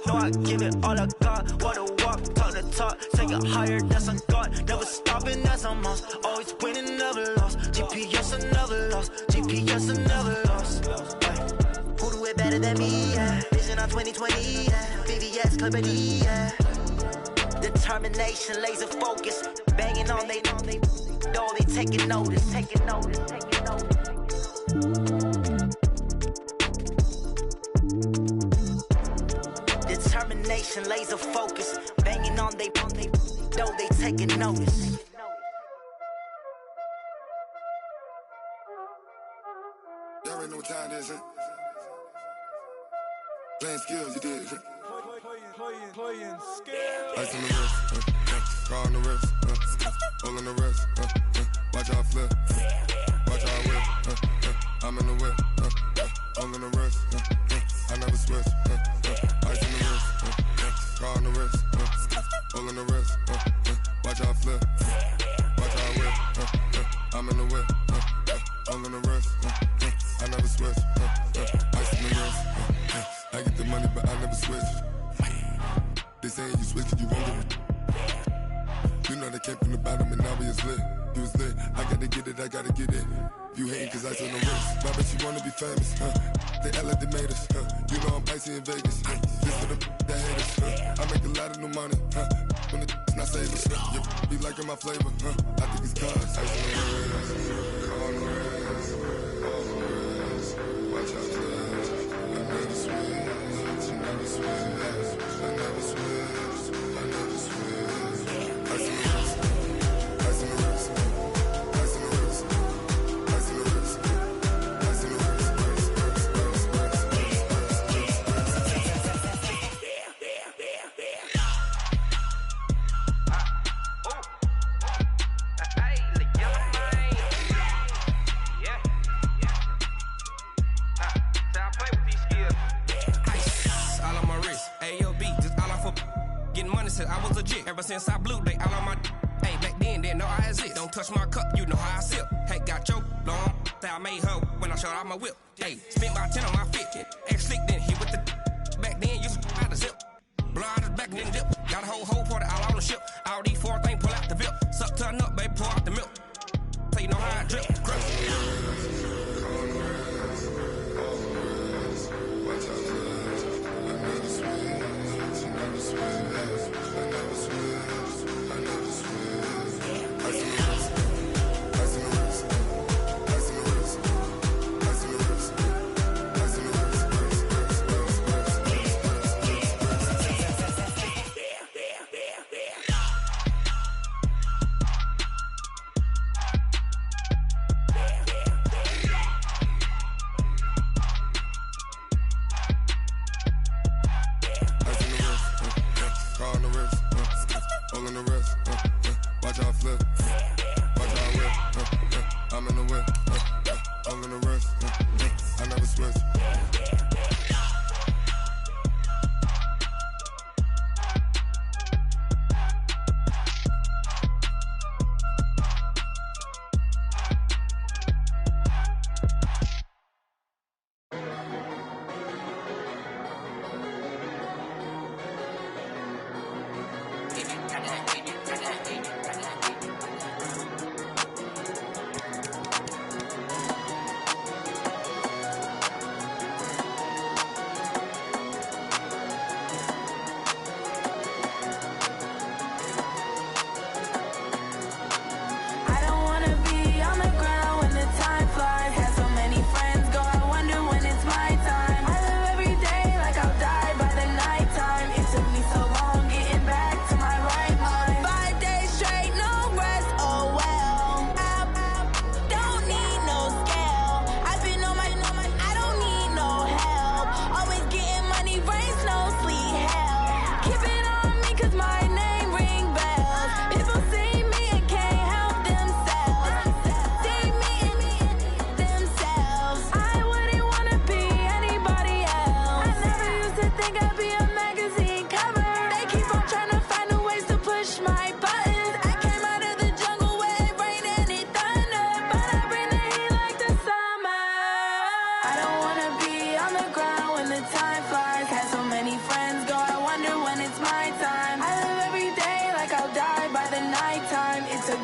know I give it all I got. Wanna walk, talk the talk, take it higher, that's a God. Never stopping, that's a must. Always winning, never lost. GPS, I never lost. GPS, I never lost. Who do it better than me? Yeah. Vision on 2020. Yeah. VVS, Clippity. Yeah. Determination, laser focus, banging on they know they taking notice, taking notice, taking notice. Determination, laser focus, banging on they know they taking notice. Y'all already know what time it is, huh? Playing skills, you did. Playing skills. Ice on the wrist, car on the wrist, hole in the wrist, watch how I flip, watch how I whip, I'm in the whip, hole in the wrist, I never switch, ice on the wrist, car on the wrist, hole in the wrist, watch how I flip, watch how I whip, I'm in the whip, hole in the wrist, I never switch, ice on the wrist, I get the money but I never switch. They saying you switch it, you won't get it. You know they came from the bottom and now we is lit. You was lit, I gotta get it, I gotta get it. You hating cause I on the wrist. My bitch, you wanna be famous, They act like they made us, You know I'm icy in Vegas, This for the that hate us, I make a lot of new money, When the not savers, You be liking my flavor, I think it's cause ice on the wrist, on the wrist, on the wrist. Watch out, I never switch, I never switch. I never switch, I never switch. Ice in the wrist, ice in the wrist, ice in the wrist, ice in the wrist, ice in the wrist, I was legit ever since I blew they all on my hey back then didn't know I exist. Don't touch my cup, you know how I sip. Hey, got your long that I made her when I showed out my whip. Hey, spent about 10 on my fit. X slick then hit with the back then used to out the zip. Blow out his back and then dip. Got a whole party all on the ship. All these four things pull out the VIP. Suck turn up, baby, pour out the milk. So you know how I drip. Crush.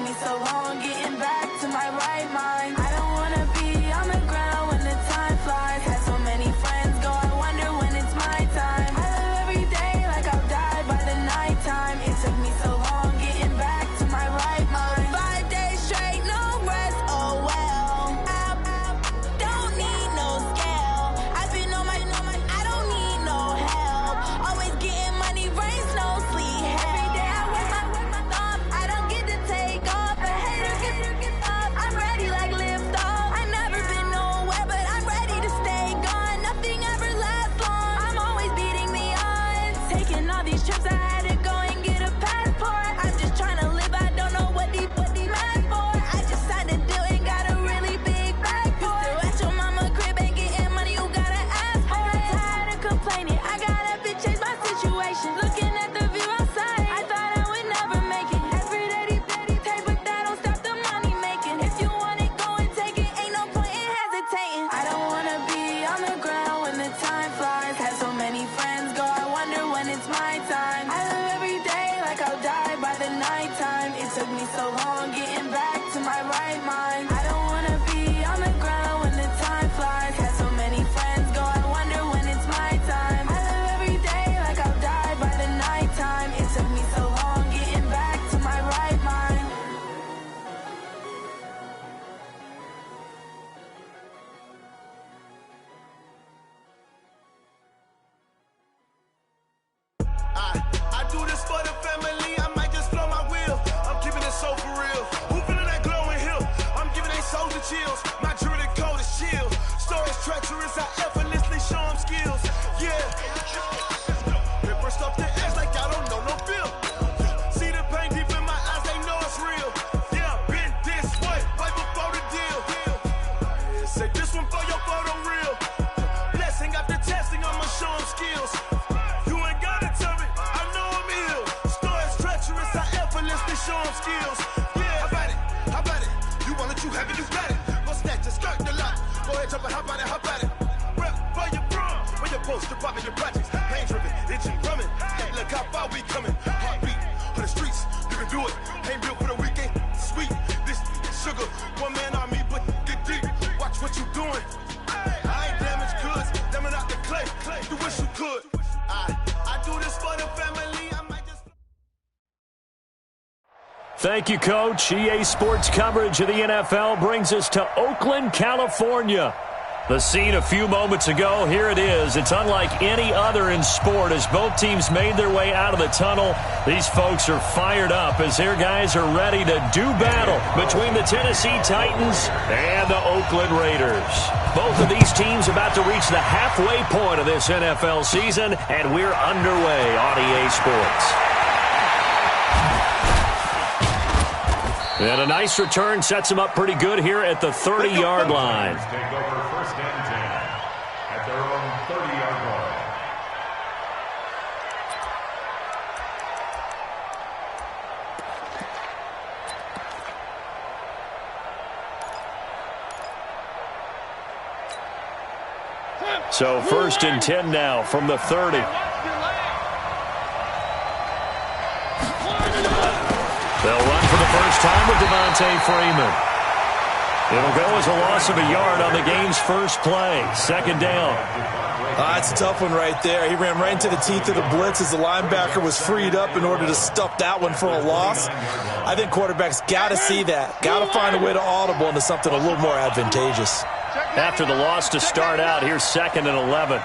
me so long getting back to my right mind. I don't wanna be on the ground when the time flies. Had so many friends go, I wonder when it's my time. I live every day like I'll die by the nighttime. It took me so long getting back to my right mind. 5 days straight, no rest, oh well. I don't need no scale. I've been on my, I don't need no help. Always getting money, rains, no sleep. Every day I work my thumb. I don't get to take off. A hater gets up. I'm ready like lift off. I never been nowhere, but I'm ready to stay gone. Nothing ever lasts long. I'm always beating the odds. Taking all these trips, I had to go and get a passport. I'm just trying to live. I don't know what the mad for. I just signed a deal and got a really big bag for it. Still at your mama crib ain't getting money, you gotta ask for it. I'm tired of complaining. I gotta bitch change my situation. Looking at the view outside, I thought I would never make it. Every day they take, but that don't stop the money making. If you want it, go and take it. Ain't no point in hesitating. I don't wanna be on the ground when the time flies. Had so many friends go, I wonder when it's my time. I live every day like I'll die by the nighttime. It took me so long getting back to my right mind. I don't wanna be on the ground when the time flies. Had so many friends go, I wonder when it's my time. I live every day like I'll die by the nighttime. It took me so long getting back to my right mind. I do this for the family, I might just blow my wheel. I'm keeping it so for real. Who feeling that glowing hill? I'm giving they soldier chills. My jewelry coat is chill. Stories treacherous, I effortlessly show them skills. Yeah. Paper stuff the edge like I don't know no bill. See the pain deep in my eyes, they know it's real. Yeah, been this way, way before the deal. Say this one for your photo reel. Blessing after testing, I'ma show them skills. You ain't gotta tell me, I know I'm ill. Stories treacherous, I effortlessly show them skills. Yeah, how about it? How about it? You want it, you have it, you got it. Go snatch it, skirt the lot. Go ahead, jump it, how about it, how about it? Rep for your prom, where your poster, popping your projects. Pain driven, itching, drumming. Hey, look how far we coming. Heartbeat on the streets, you can do it. Ain't built for the weekend, sweet. This sugar, one man army, but get deep. Watch what you doing. I ain't damaged goods, damn it out the clay. You wish you could. I do this for the family. I might just. Thank you, Coach. EA Sports coverage of the NFL brings us to Oakland, California. The scene a few moments ago, here it is. It's unlike any other in sport as both teams made their way out of the tunnel. These folks are fired up as their guys are ready to do battle between the Tennessee Titans and the Oakland Raiders. Both of these teams about to reach the halfway point of this NFL season, and we're underway on EA Sports. And a nice return sets them up pretty good here at the 30-yard line. Take over first and 10 at their own 30-yard line. So first and 10 now from the 30. They'll run for the first time with Devontae Freeman. It'll go as a loss of a yard on the game's first play. Second down. It's a tough one right there. He ran right into the teeth of the blitz as the linebacker was freed up in order to stuff that one for a loss. I think quarterbacks got to see that. Got to find a way to audible into something a little more advantageous. After the loss to start out, here's second and 11.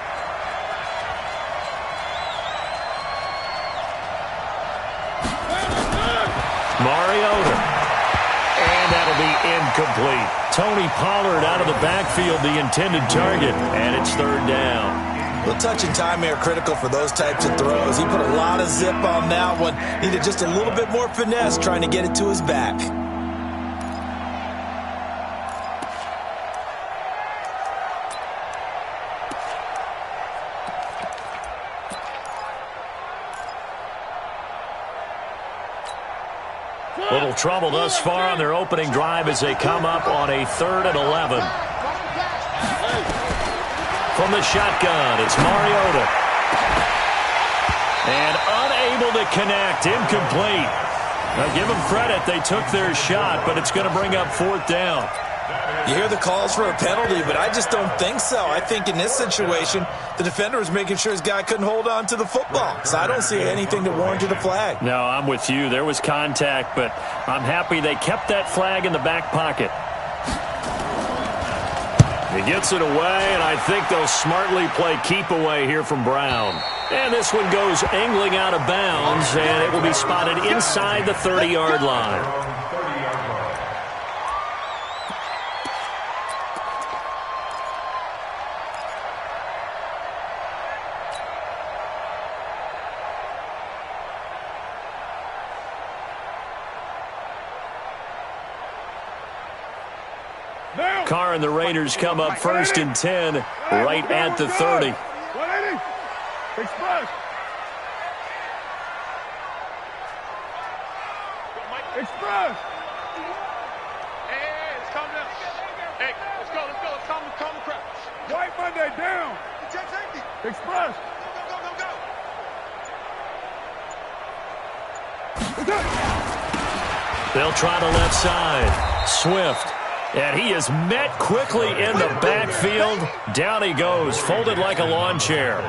Mariota. And that'll be incomplete. Tony Pollard out of the backfield, the intended target, and it's third down. The touch and time are critical for those types of throws. He put a lot of zip on that one. Needed just a little bit more finesse trying to get it to his back. Little trouble thus far on their opening drive as they come up on a 3rd and 11. From the shotgun, it's Mariota. And unable to connect, incomplete. Now give them credit. They took their shot, but it's going to bring up 4th down. You hear the calls for a penalty, but I just don't think so. I think in this situation, the defender was making sure his guy couldn't hold on to the football. So I don't see anything that warranted a flag. No, I'm with you. There was contact, but I'm happy they kept that flag in the back pocket. He gets it away, and I think they'll smartly play keep away here from Brown. And this one goes angling out of bounds, and it will be spotted inside the 30-yard line. Carr and the Raiders come up 1st and 10, right at the 30. 180. Express. Express. Hey, it's coming up. Hey, let's go. It's calm the crowd. White Monday down. Express. Go. They'll try the left side. Swift. And he is met quickly in the backfield. Down he goes, folded like a lawn chair.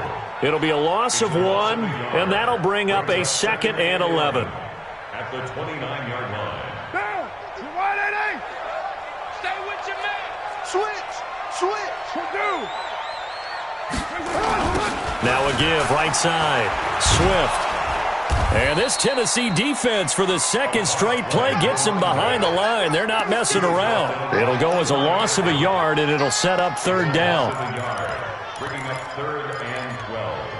It'll be a loss of 1, and that'll bring up a 2nd and 11. At the 29-yard line. Down. 180. Stay with your man. Switch. Now a give, right side. Swift. And this Tennessee defense for the 2nd straight play gets him behind the line. They're not messing around. It'll go as a loss of a yard, and it'll set up 3rd down. Bringing up 3rd and 12.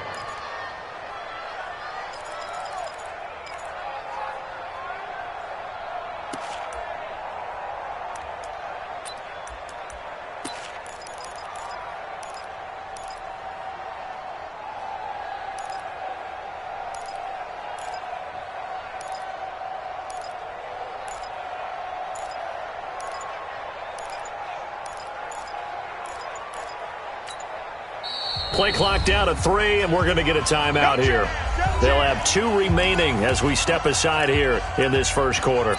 Play clock down to 3, and we're going to get a timeout here. They'll have 2 remaining as we step aside here in this first quarter.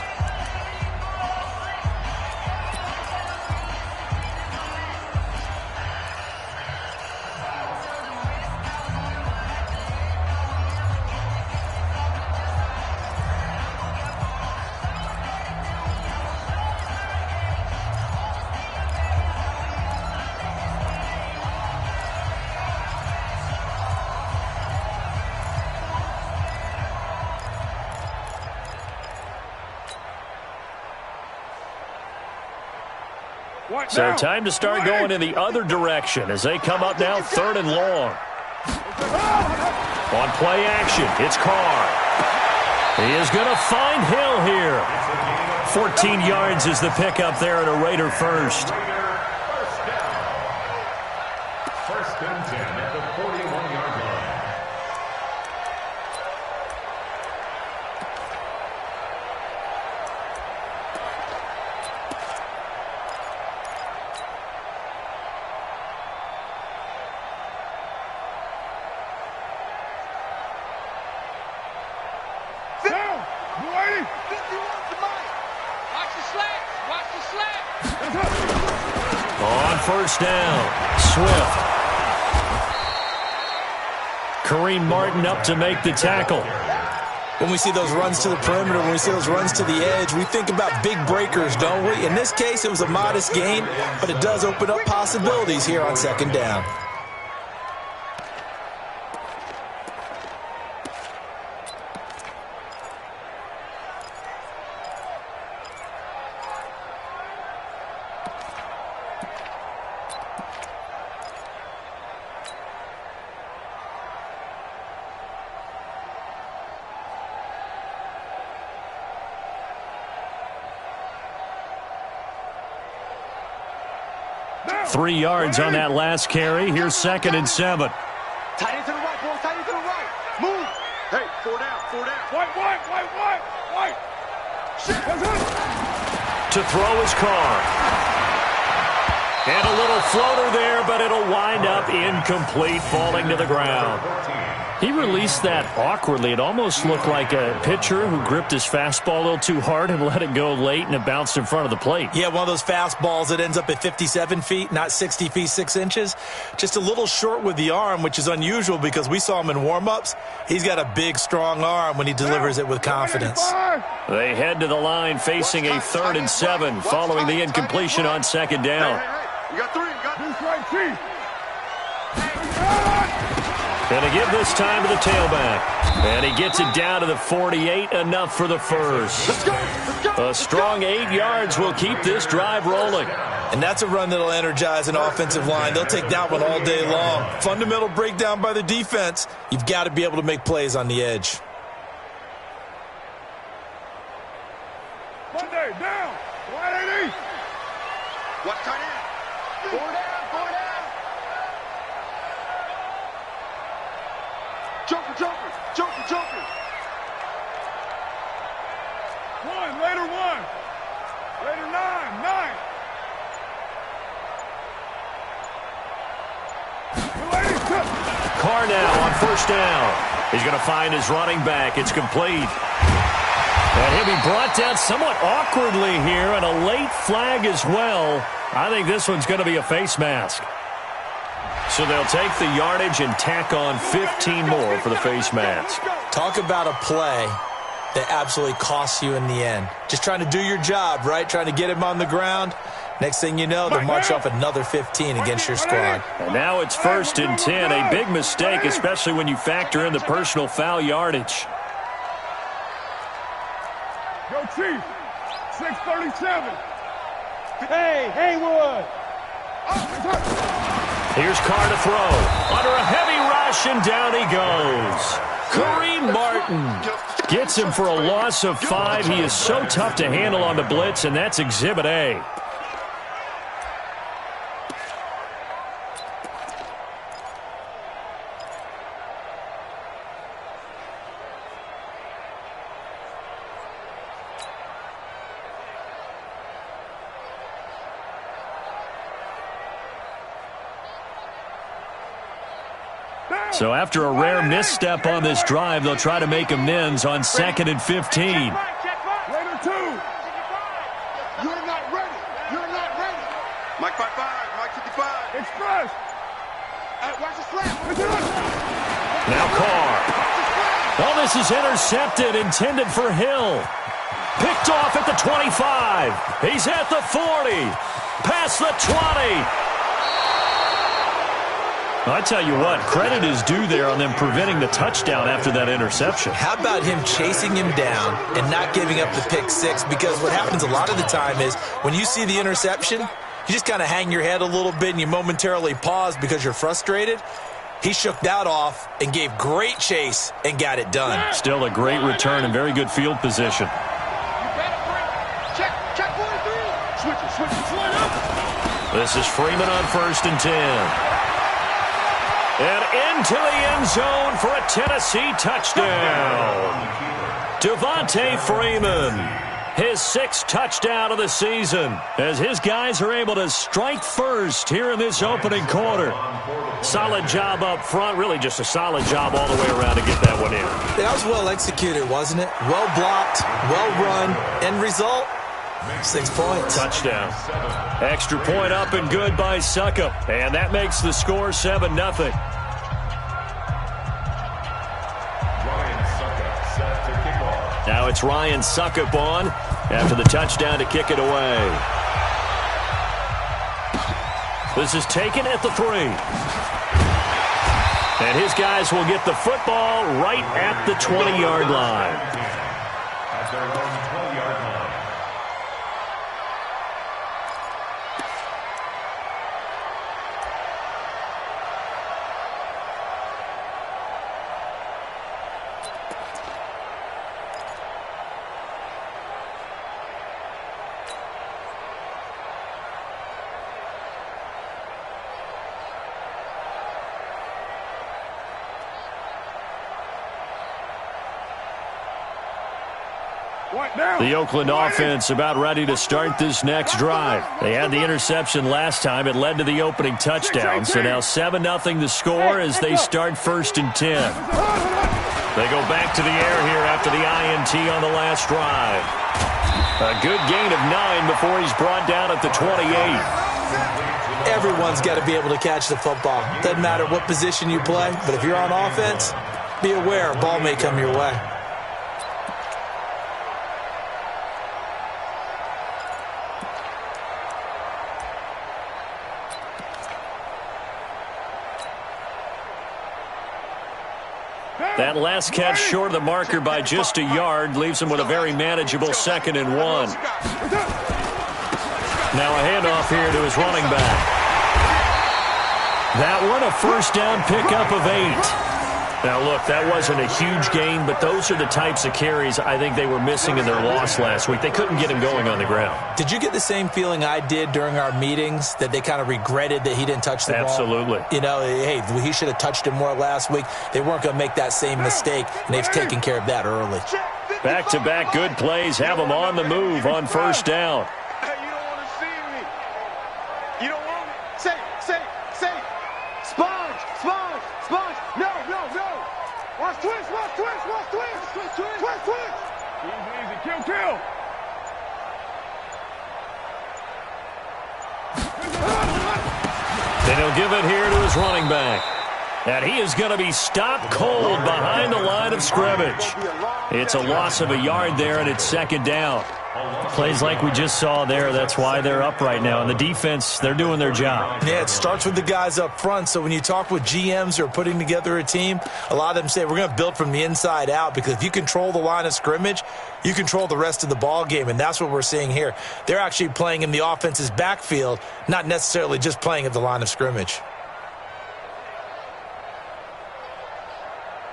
So time to start going in the other direction as they come up now 3rd and long. On play action, it's Carr. He is going to find Hill here. 14 yards is the pickup there and a Raider first. First and 10 at the 41-yard line. On first down, Swift. Kareem Martin up to make the tackle. When we see those runs to the perimeter, when we see those runs to the edge, we think about big breakers, don't we? In this case, it was a modest gain, but it does open up possibilities here on 2nd down. Now. 3 yards on that last carry. Here's 2nd and 7. Tight end to the right, boys. Tight end to the right. Move. Hey, 4 down, 4 down. White. To throw his Carr. And a little floater there, but it'll wind up incomplete, falling to the ground. He released that awkwardly. It almost looked like a pitcher who gripped his fastball a little too hard and let it go late, and it bounced in front of the plate. Yeah, one of those fastballs that ends up at 57 feet, not 60 feet, 6 inches. Just a little short with the arm, which is unusual because we saw him in warm-ups. He's got a big, strong arm when he delivers it with confidence. They head to the line facing a 3rd and 7 following the incompletion on 2nd down. You got 3. You got this right, Chief. Gonna give this time to the tailback. And he gets it down to the 48, enough for the first. Let's go. Let's go. A strong 8 yards will keep this drive rolling. And that's a run that'll energize an offensive line. They'll take that one all day long. Fundamental breakdown by the defense. You've got to be able to make plays on the edge. Monday, down. 180. Watch tight end. 4 down. 4 down. Joker, Joker, Joker, Joker. 1, later 1. Later 9. Carr now on 1st down. He's going to find his running back. It's complete. And he'll be brought down somewhat awkwardly here, and a late flag as well. I think this one's going to be a face mask. So they'll take the yardage and tack on 15 more for the face mask. Talk about a play that absolutely costs you in the end. Just trying to do your job, right? Trying to get him on the ground. Next thing you know, they'll march off another 15 against your squad. And now it's 1st and 10. A big mistake, especially when you factor in the personal foul yardage. Go, Chief. 637. Hey, Haywood. Here's Carr to throw. Under a heavy rush, and down he goes. Kareem Martin gets him for a loss of 5. He is so tough to handle on the blitz, and that's Exhibit A. So after a rare misstep on this drive, they'll try to make amends on 2nd and 15. Later 2. You're not ready. You're not ready. Mike 55. Mike 55. Express. Watch the slap. Now Carr. Oh, this is intercepted, intended for Hill. Picked off at the 25. He's at the 40. Past the 20. I tell you what, credit is due there on them preventing the touchdown after that interception. How about him chasing him down and not giving up the pick 6? Because what happens a lot of the time is when you see the interception, you just kind of hang your head a little bit and you momentarily pause because you're frustrated. He shook that off and gave great chase and got it done. Still a great return and very good field position. Check 43. Switch it. This is Freeman on 1st and 10. And into the end zone for a Tennessee touchdown. Devontae Freeman, his 6th touchdown of the season, as his guys are able to strike first here in this opening quarter. Solid job up front, really just a solid job all the way around to get that one in. That was well executed, wasn't it? Well blocked, well run. End result, 6 points. Touchdown. Extra point up and good by Suckup. And that makes the score 7-0. Now it's Ryan Suckup on after the touchdown to kick it away. This is taken at the 3. And his guys will get the football right at the 20-yard line. At their own 20-yard line. The Oakland offense about ready to start this next drive. They had the interception last time. It led to the opening touchdown. So now 7-0 the score as they start 1st and 10. They go back to the air here after the INT on the last drive. A good gain of 9 before he's brought down at the 28. Everyone's got to be able to catch the football. Doesn't matter what position you play, but if you're on offense, be aware a ball may come your way. That last catch short of the marker by just a yard leaves him with a very manageable 2nd and 1. Now a handoff here to his running back. That one a 1st down pickup of 8. Now, look, that wasn't a huge gain, but those are the types of carries I think they were missing in their loss last week. They couldn't get him going on the ground. Did you get the same feeling I did during our meetings, that they kind of regretted that he didn't touch the ball? Absolutely. You know, hey, he should have touched it more last week. They weren't going to make that same mistake, and they've taken care of that early. Back-to-back good plays have him on the move on 1st down. Hey, you don't want to see me. You don't want me. Say. Sponge. No. Watch twist. Easy. Kill. Then he'll give it here to his running back. And he is going to be stopped cold behind the line of scrimmage. It's a loss of a yard there, and it's 2nd down. Plays like we just saw there, that's why they're up right now. And the defense, they're doing their job. Yeah, it starts with the guys up front. So when you talk with GMs who are putting together a team, a lot of them say we're going to build from the inside out, because if you control the line of scrimmage, you control the rest of the ball game, and that's what we're seeing here. They're actually playing in the offense's backfield, not necessarily just playing at the line of scrimmage.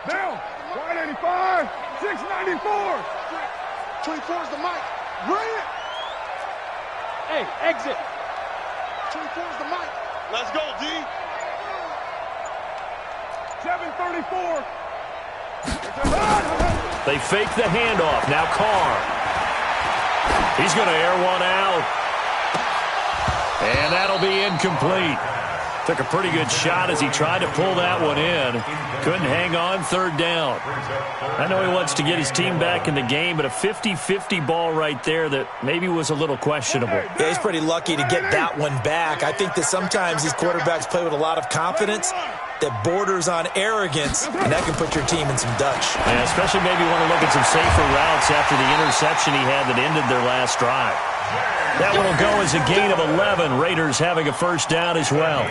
Down. 185. 694. 24 is the mic. Bring it. Hey, exit. 24 is the mic. Let's go, D. 734. They fake the handoff. Now Carr. He's going to air one out. And that'll be incomplete. Took a pretty good shot as he tried to pull that one in. Couldn't hang on, 3rd down. I know he wants to get his team back in the game, but a 50-50 ball right there that maybe was a little questionable. Yeah, he's pretty lucky to get that one back. I think that sometimes these quarterbacks play with a lot of confidence that borders on arrogance, and that can put your team in some Dutch. Yeah, especially maybe want to look at some safer routes after the interception he had that ended their last drive. That one will go as a gain of 11. Raiders having a 1st down as well.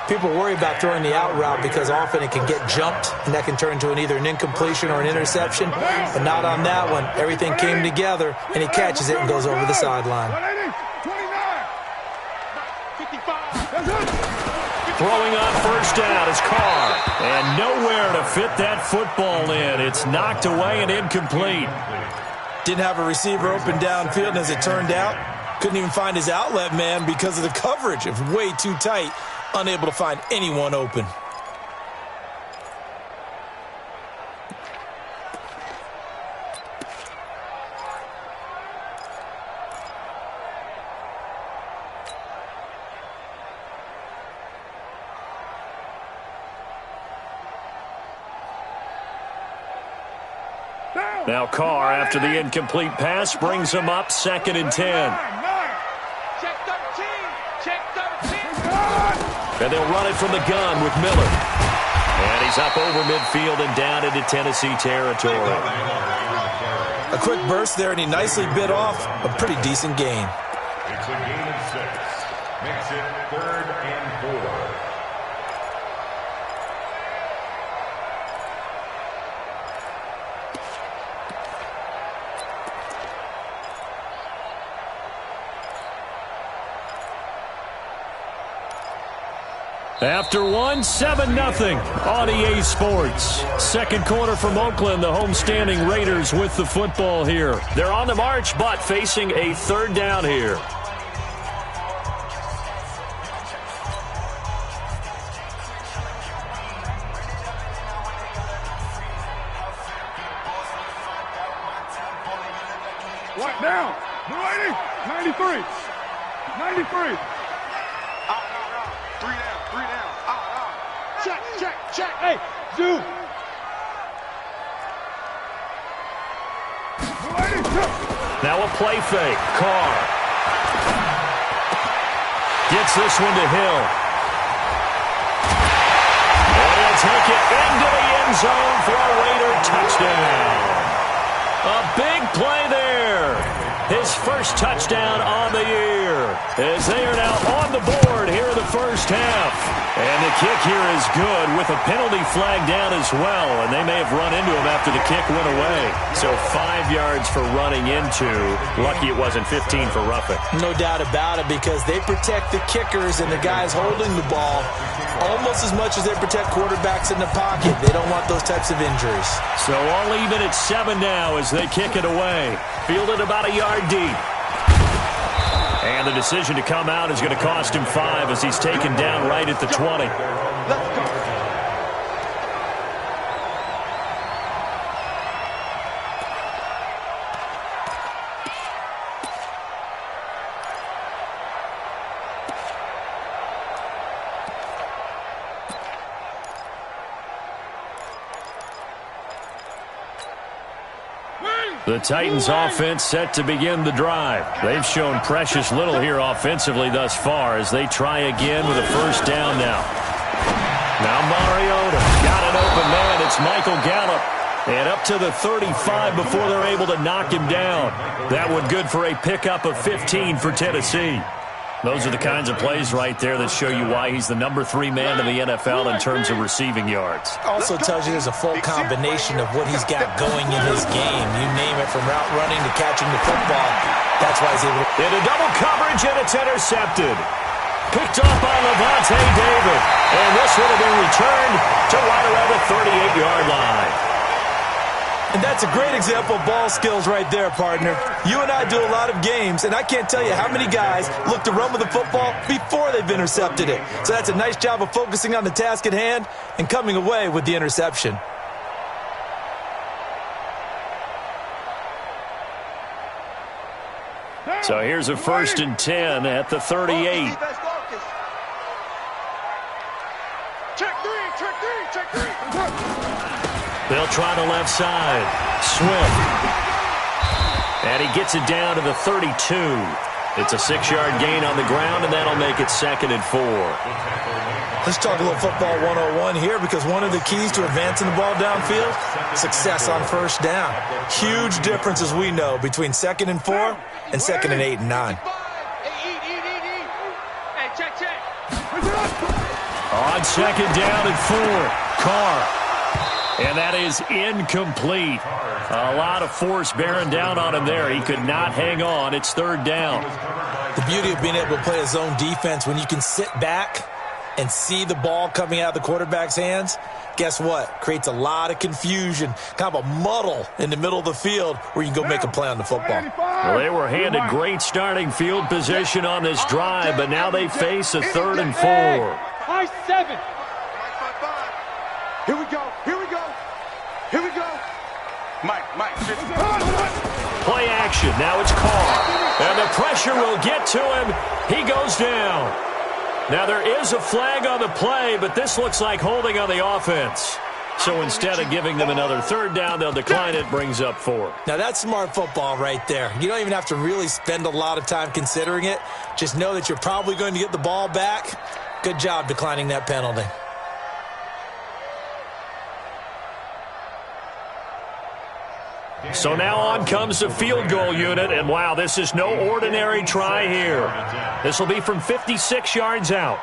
People worry about throwing the out route because often it can get jumped, and that can turn into either an incompletion or an interception. But not on that one. Everything came together, and he catches it and goes over the sideline. 29. 55. Throwing on 1st down is Carr. And nowhere to fit that football in. It's knocked away and incomplete. Didn't have a receiver open downfield, and as it turned out, couldn't even find his outlet man because of the coverage. It was way too tight, unable to find anyone open. Now Carr, after the incomplete pass, brings him up 2nd and 10. Check 13. Check 13. And they'll run it from the gun with Miller. And he's up over midfield and down into Tennessee territory. A quick burst there, and he nicely bit off a pretty decent gain. It's a gain of 6. Makes it 3rd and 4. After one, 7-0 on EA Sports. 2nd quarter from Oakland, the homestanding Raiders with the football here. They're on the march, but facing a 3rd down here. Right down. The lady. 93. 93. Out. 3 down. Out. Check. Hey, zoom. The lady. Now a play fake. Carr gets this one to Hill. And he'll take it into the end zone for a Raider touchdown. A big play there. His first touchdown on the year, as they are now on the board here in the first half. And the kick here is good with a penalty flag down as well, and they may have run into him after the kick went away. So 5 yards for running into. Lucky it wasn't 15 for roughing. No doubt about it, because they protect the kickers and the guys holding the ball almost as much as they protect quarterbacks in the pocket. They don't want those types of injuries. So all even at 7 now as they kick it away. Fielded about a yard deep. And the decision to come out is going to cost him 5 as he's taken down right at the 20. Let's go. The Titans offense set to begin the drive. They've shown precious little here offensively thus far as they try again with a first down now. Now Mariota got an open man. It's Michael Gallup. And up to the 35 before they're able to knock him down. That one good for a pickup of 15 for Tennessee. Those are the kinds of plays right there that show you why he's the number 3 man in the NFL in terms of receiving yards. Also tells you there's a full combination of what he's got going in his game. You name it, from route running to catching the football. That's why he's able to... Into double coverage, and it's intercepted. Picked off by Levante David. And this would have been returned to right around the 38-yard line. And that's a great example of ball skills right there, partner. You and I do a lot of games, and I can't tell you how many guys look to run with the football before they've intercepted it. So that's a nice job of focusing on the task at hand and coming away with the interception. So here's a 1st and 10 at the 38. Check three. They'll try the left side. Swift. And he gets it down to the 32. It's a 6-yard gain on the ground, and that'll make it 2nd and 4. Let's talk a little football 101 here, because one of the keys to advancing the ball downfield, success on first down. Huge difference, as we know, between 2nd and 4 and 2nd and 8 and 9. Hey, check. On 2nd down and 4, Carr. And that is incomplete. A lot of force bearing down on him there. He could not hang on. It's 3rd down. The beauty of being able to play a zone defense, when you can sit back and see the ball coming out of the quarterback's hands, guess what? Creates a lot of confusion, kind of a muddle in the middle of the field where you can go make a play on the football. Well, they were handed great starting field position on this drive, but now they face a 3rd and 4. High 7. Here we go. Mike. Play action. Now it's Carr. And the pressure will get to him. He goes down. Now there is a flag on the play, but this looks like holding on the offense. So instead of giving them another 3rd down, they'll decline it. Brings up 4. Now that's smart football right there. You don't even have to really spend a lot of time considering it. Just know that you're probably going to get the ball back. Good job declining that penalty. So now on comes the field goal unit, and wow, this is no ordinary try here. This will be from 56 yards out.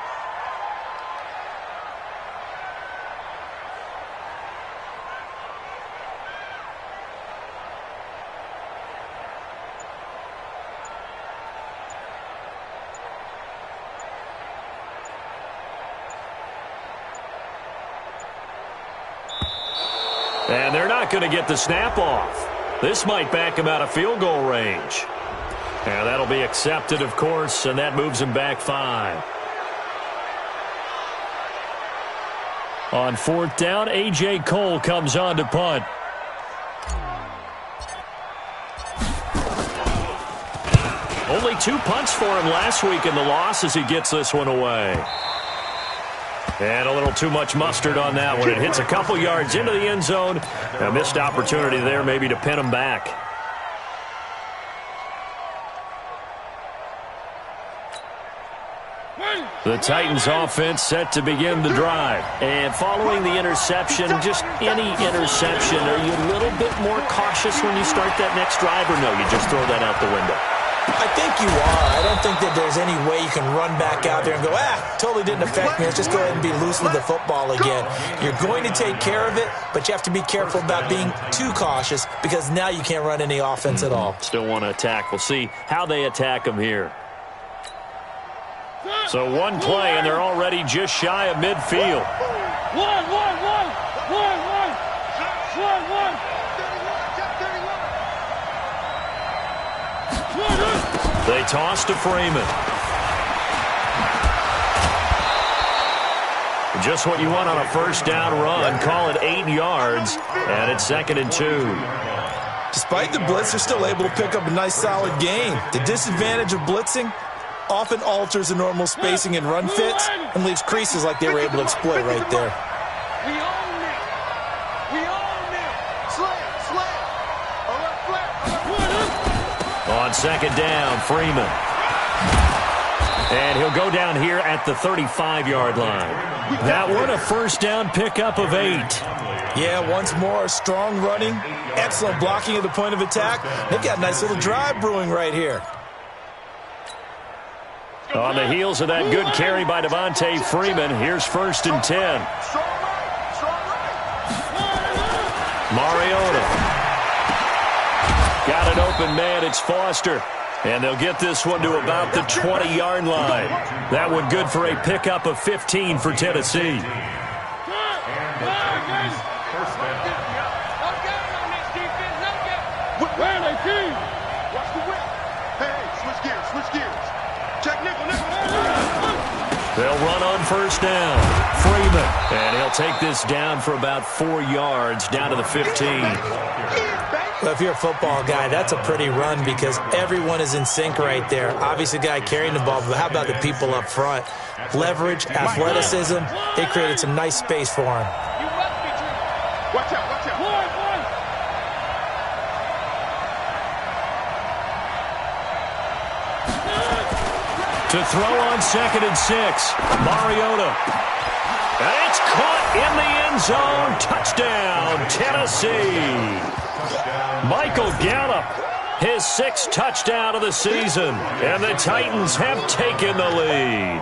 And they're not going to get the snap off. This might back him out of field goal range. And that'll be accepted, of course, and that moves him back 5. On 4th down, A.J. Cole comes on to punt. Only 2 punts for him last week in the loss as he gets this one away. And a little too much mustard on that one. It hits a couple yards into the end zone. A missed opportunity there maybe to pin him back. The Titans offense set to begin the drive. And following the interception, just any interception, are you a little bit more cautious when you start that next drive, or no, you just throw that out the window? I think you are. I don't think that there's any way you can run back out there and go, totally didn't affect me. Let's just go ahead and be loose with the football again. You're going to take care of it, but you have to be careful about being too cautious because now you can't run any offense at all. Still want to attack. We'll see how they attack them here. So one play, and they're already just shy of midfield. One. They toss to Freeman. Just what you want on a first down run. Call it 8 yards, and it's 2nd and 2. Despite the blitz, they're still able to pick up a nice, solid gain. The disadvantage of blitzing often alters the normal spacing and run fits and leaves creases like they were able to exploit right there. We own it. Slam. On 2nd down, Freeman. And he'll go down here at the 35-yard line. That one a first down pickup of 8. Yeah, once more, strong running, excellent blocking at the point of attack. They've got a nice little drive brewing right here. On the heels of that good carry by Devontae Freeman, here's 1st and 10. Mariota. Got an open man, it's Foster. And they'll get this one to about the 20-yard line. That one good for a pickup of 15 for Tennessee. They'll run on first down. Freeman. And he'll take this down for about 4 yards, down to the 15. Well, if you're a football guy, that's a pretty run because everyone is in sync right there. Obviously, the guy carrying the ball, but how about the people up front? Leverage, athleticism, they created some nice space for him. Watch out. To throw on 2nd and 6. Mariota. And it's caught in the end zone. Touchdown, Tennessee. Michael Gallup, his 6th touchdown of the season. And the Titans have taken the lead.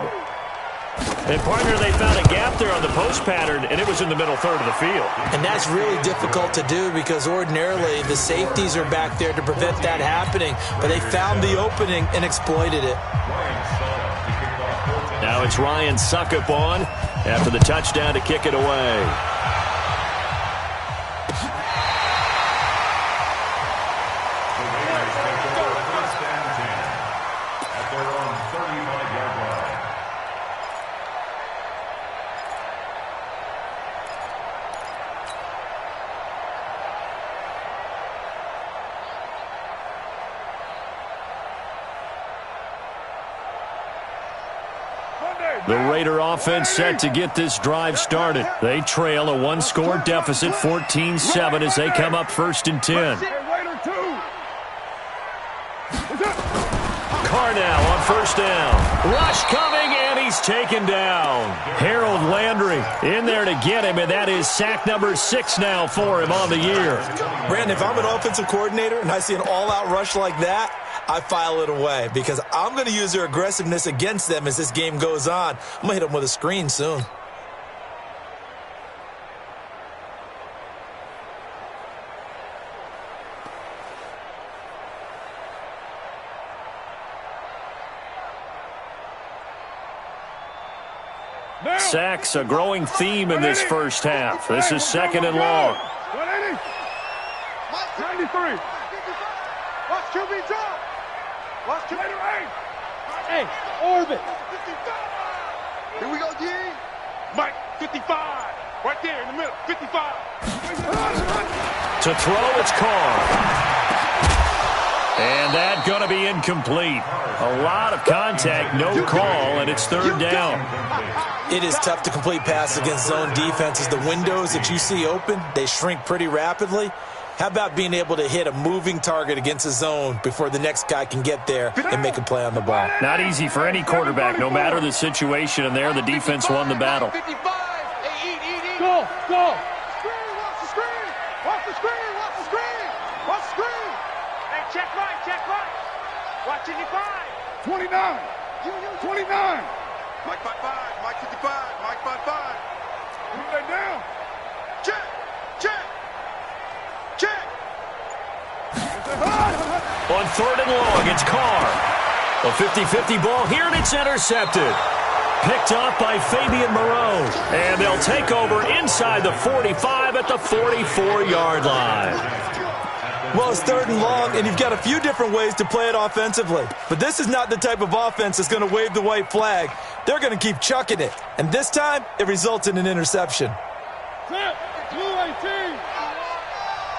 And, partner, they found a gap there on the post pattern, and it was in the middle third of the field. And that's really difficult to do because ordinarily the safeties are back there to prevent that happening. But they found the opening and exploited it. Now it's Ryan Suckup on after the touchdown to kick it away. The Raider offense set to get this drive started. They trail a 1-score deficit, 14-7, as they come up 1st and 10. Carnell on first down. Rush coming, and he's taken down. Harold Landry in there to get him, and that is sack number 6 now for him on the year. Brandon, if I'm an offensive coordinator and I see an all-out rush like that, I file it away because I'm going to use their aggressiveness against them as this game goes on. I'm going to hit them with a screen soon. Sacks, a growing theme in this first half. This is 2nd and long. 93. Watch QB drop. Watch QB. Hey, orbit. Here we go, D. Mike, 55. Right there in the middle, 55. To throw, it's Carr. And that's going to be incomplete. A lot of contact, no call, and it's third down. It is tough to complete passes against zone defenses. The windows that you see open, they shrink pretty rapidly. How about being able to hit a moving target against a zone before the next guy can get there and make a play on the ball? Not easy for any quarterback, no matter the situation, and there the defense won the battle. Go. Watch the screen. Watch the screen. Watch the screen. Watch the screen. Hey, check right. Watch 55. 29. 29. Mike 55. Mike 55. Mike 55. Move that down. Check. On third and long, it's Carr. A 50-50 ball here, and it's intercepted. Picked off by Fabian Moreau. And they'll take over inside the 45 at the 44-yard line. Well, it's third and long, and you've got a few different ways to play it offensively. But this is not the type of offense that's going to wave the white flag. They're going to keep chucking it. And this time, it results in an interception. Blue 18.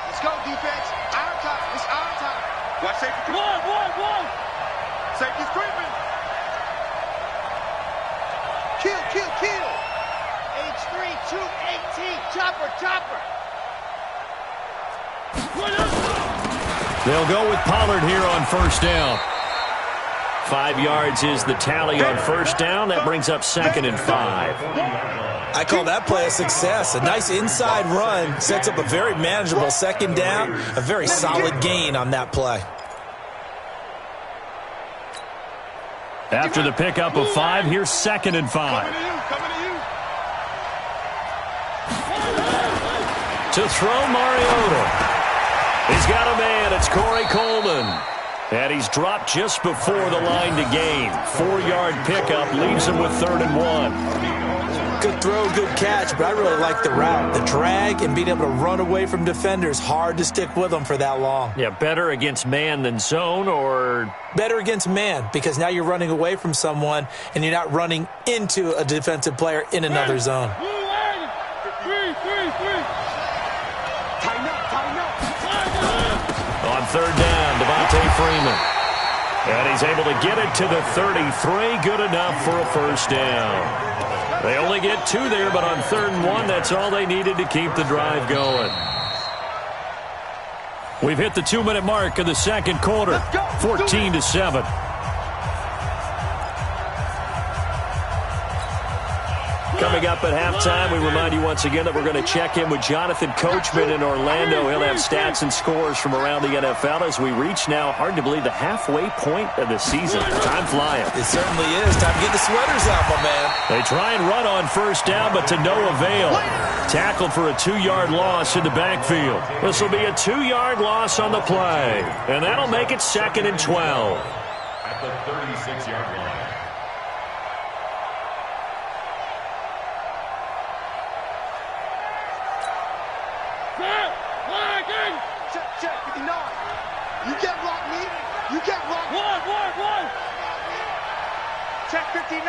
Let's go, defense. Our time. It's our time. Watch safety. One. Safety's creeping. Kill. H3, 218. Chopper. They'll go with Pollard here on first down. 5 yards is the tally on first down. That brings up 2nd and 5. I call that play a success. A nice inside run sets up a very manageable second down, a very solid gain on that play. After the pickup of 5, here's 2nd and 5. Coming to you. To throw Mariota. He's got a man. It's Corey Coleman. And he's dropped just before the line to gain. 4-yard pickup leaves him with 3rd and 1. Good throw, good catch, but I really like the route. The drag and being able to run away from defenders, hard to stick with them for that long. Yeah, better against man than zone, or? Better against man, because now you're running away from someone and you're not running into a defensive player in another zone. Tighten up. On third down, Devontae Freeman. And he's able to get it to the 33. Good enough for a first down. They only get 2 there, but on 3rd and 1, that's all they needed to keep the drive going. We've hit the 2-minute mark of the second quarter. 14-7. Coming up at halftime, we remind you once again that we're going to check in with Jonathan Coachman in Orlando. He'll have stats and scores from around the NFL as we reach now, hard to believe, the halfway point of the season. Time flying. It certainly is. Time to get the sweaters out, my man. They try and run on first down, but to no avail. Tackled for a 2-yard loss in the backfield. This will be a 2-yard loss on the play, and that'll make it 2nd and 12. At the 36-yard line. Check 59. You get rock me. One. Check 59.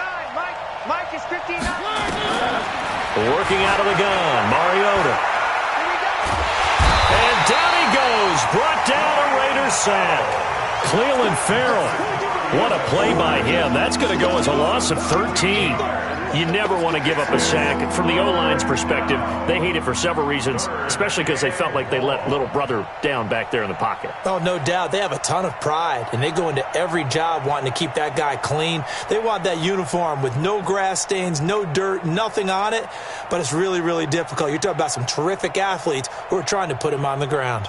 Mike is 59. Working out of the gun, Mariota. And down he goes. Brought down a Raiders sack. Cleveland Farrell. What a play by him. That's going to go as a loss of 13. You never want to give up a sack. From the O-line's perspective, they hate it for several reasons, especially because they felt like they let little brother down back there in the pocket. Oh, no doubt. They have a ton of pride, and they go into every job wanting to keep that guy clean. They want that uniform with no grass stains, no dirt, nothing on it, but it's really, really difficult. You're talking about some terrific athletes who are trying to put him on the ground.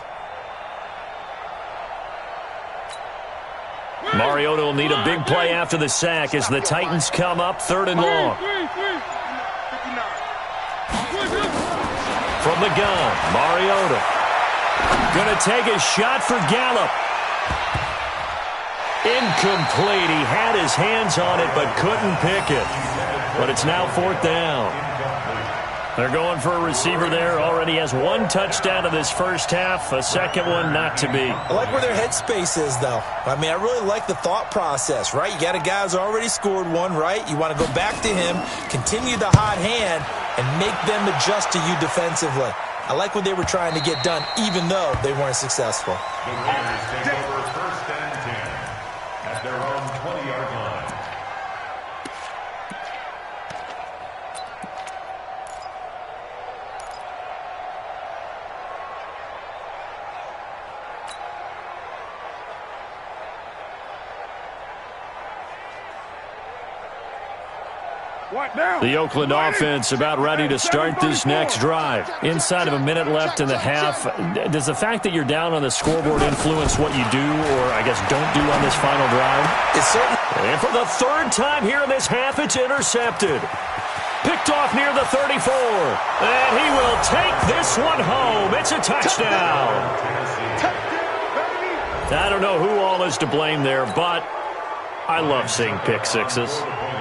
Mariota will need a big play after the sack as the Titans come up 3rd and long. From the gun, Mariota. Going to take a shot for Gallup. Incomplete. He had his hands on it but couldn't pick it. But it's now 4th down. They're going for a receiver there. Already has 1 touchdown in this first half. A second one not to be. I like where their headspace is, though. I mean, I really like the thought process, right? You got a guy who's already scored 1, right? You want to go back to him, continue the hot hand, and make them adjust to you defensively. I like what they were trying to get done, even though they weren't successful. The Raiders take over first down. at their own 20-yard line. The Oakland offense about ready to start this next drive. Inside of a minute left in the half. Does the fact that you're down on the scoreboard influence what you do, or I guess don't do on this final drive? It's certainly. And for the third time here in this half, it's intercepted. Picked off near the 34. And he will take this one home. It's a touchdown. I don't know who all is to blame there, but I love seeing pick sixes.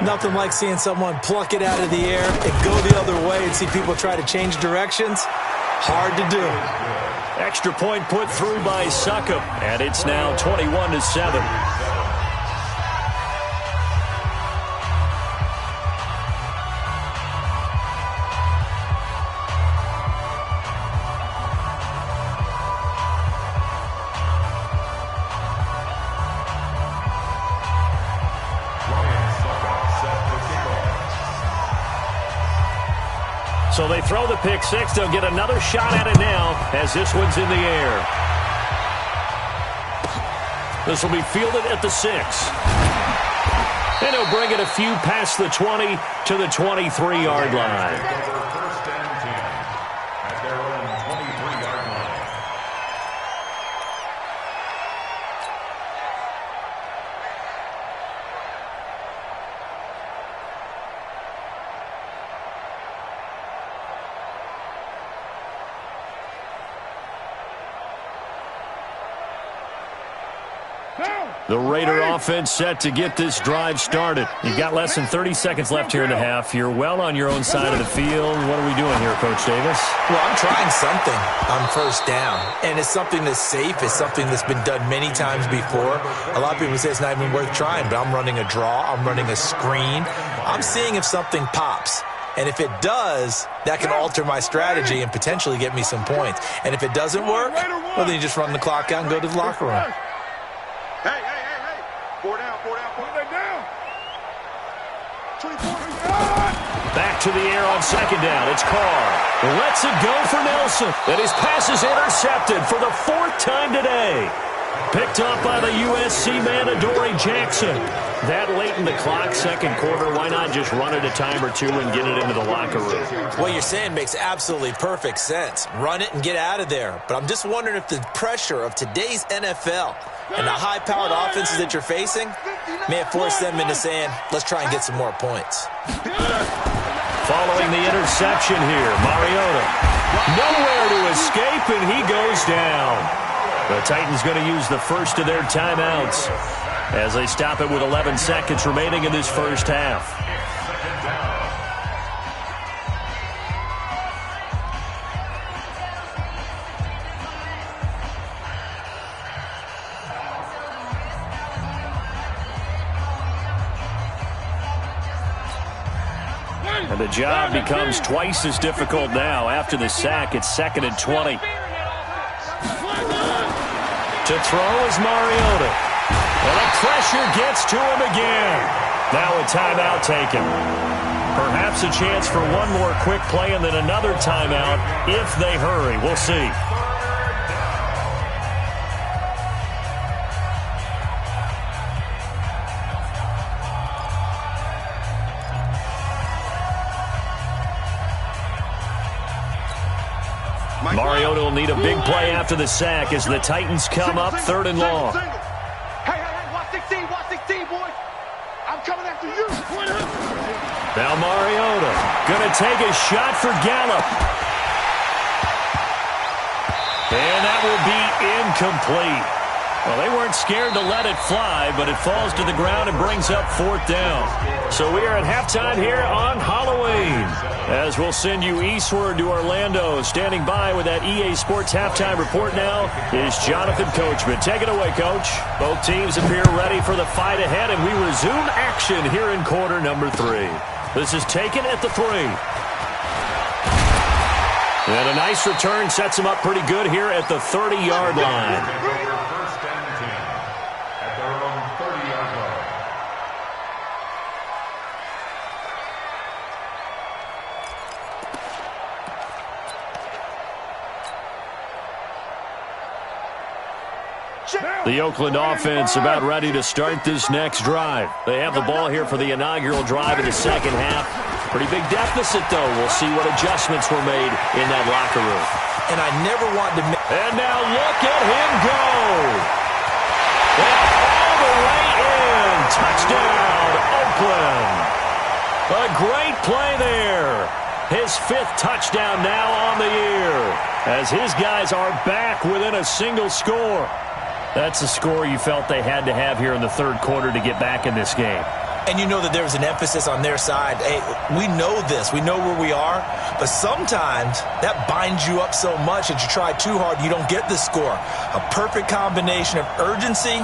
Nothing like seeing someone pluck it out of the air and go the other way and see people try to change directions. Hard to do. Extra point put through by Succop, and it's now 21-7. So they throw the pick six. They'll get another shot at it now as this one's in the air. This will be fielded at the 6. And he'll bring it a few past the 20 to the 23-yard line. First and 10 at their own 23-yard line. The Raider offense set to get this drive started. You've got less than 30 seconds left here in the half. You're well on your own side of the field. What are we doing here, Coach Davis? Well, I'm trying something on first down, and it's something that's safe. It's something that's been done many times before. A lot of people say it's not even worth trying, but I'm running a draw. I'm running a screen. I'm seeing if something pops. And if it does, that can alter my strategy and potentially get me some points. And if it doesn't work, well, then you just run the clock out and go to the locker room. Hey. 4 down. Back to the air on second down. It's Carr. Lets it go for Nelson. And his pass is intercepted for the 4th time today. Picked up by the USC man, Adoree Jackson. That late in the clock, second quarter, why not just run it a time or two and get it into the locker room? What you're saying makes absolutely perfect sense. Run it and get out of there. But I'm just wondering if the pressure of today's NFL and the high-powered offenses that you're facing may have forced them into saying, let's try and get some more points. Following the interception here, Mariota. Nowhere to escape, and he goes down. The Titans going to use the first of their timeouts as they stop it with 11 seconds remaining in this first half. And the job becomes twice as difficult now after the sack. It's 2nd and 20. To throw is Mariota. And the pressure gets to him again. Now a timeout taken. Perhaps a chance for one more quick play and then another timeout if they hurry. We'll see. Mariota will need a big play after the sack as the Titans come up 3rd and long. Hey, watch 16, boys. I'm coming after you. Now Mariota going to take a shot for Gallup. And that will be incomplete. Well, they weren't scared to let it fly, but it falls to the ground and brings up 4th down. So we are at halftime here on Halloween, as we'll send you eastward to Orlando. Standing by with that EA Sports halftime report now is Jonathan Coachman. Take it away, Coach. Both teams appear ready for the fight ahead, and we resume action here in quarter number 3. This is taken at the 3. And a nice return sets him up pretty good here at the 30-yard line. First and 10 at their own 30-yard line. The Oakland offense about ready to start this next drive. They have the ball here for the inaugural drive in the second half. Pretty big deficit, though. We'll see what adjustments were made in that locker room. And I never want to... And now look at him go. And all the way in. Touchdown, Oakland. A great play there. His 5th touchdown now on the year, as his guys are back within a single score. That's a score you felt they had to have here in the third quarter to get back in this game. And you know that there was an emphasis on their side. Hey, we know this. We know where we are. But sometimes that binds you up so much that you try too hard, you don't get the score. A perfect combination of urgency,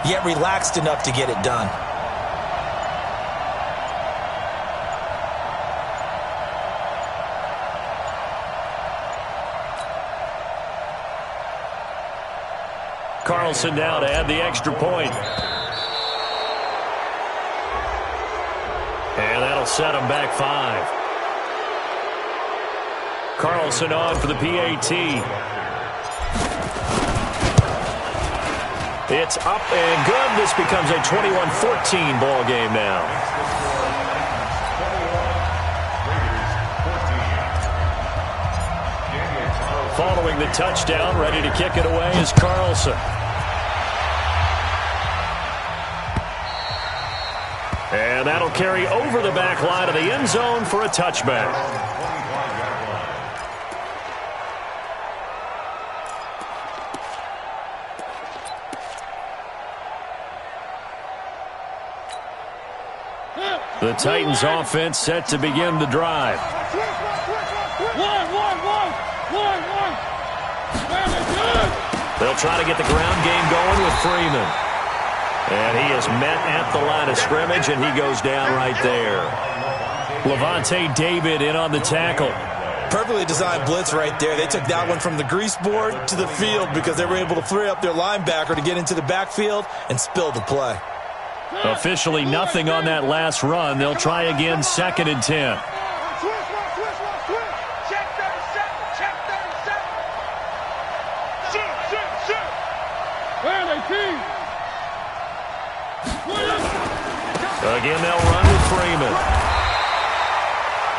yet relaxed enough to get it done. Carlson now to add the extra point. And that'll set him back 5. Carlson on for the PAT. It's up and good. This becomes a 21-14 ball game now. Following the touchdown, ready to kick it away is Carlson. And that'll carry over the back line of the end zone for a touchback. The Titans offense set to begin the drive. They'll try to get the ground game going with Freeman. And he is met at the line of scrimmage, and he goes down right there. Levante David in on the tackle. Perfectly designed blitz right there. They took that one from the grease board to the field because they were able to free up their linebacker to get into the backfield and spill the play. Officially nothing on that last run. They'll try again, 2nd and 10. Again, they'll run with Freeman.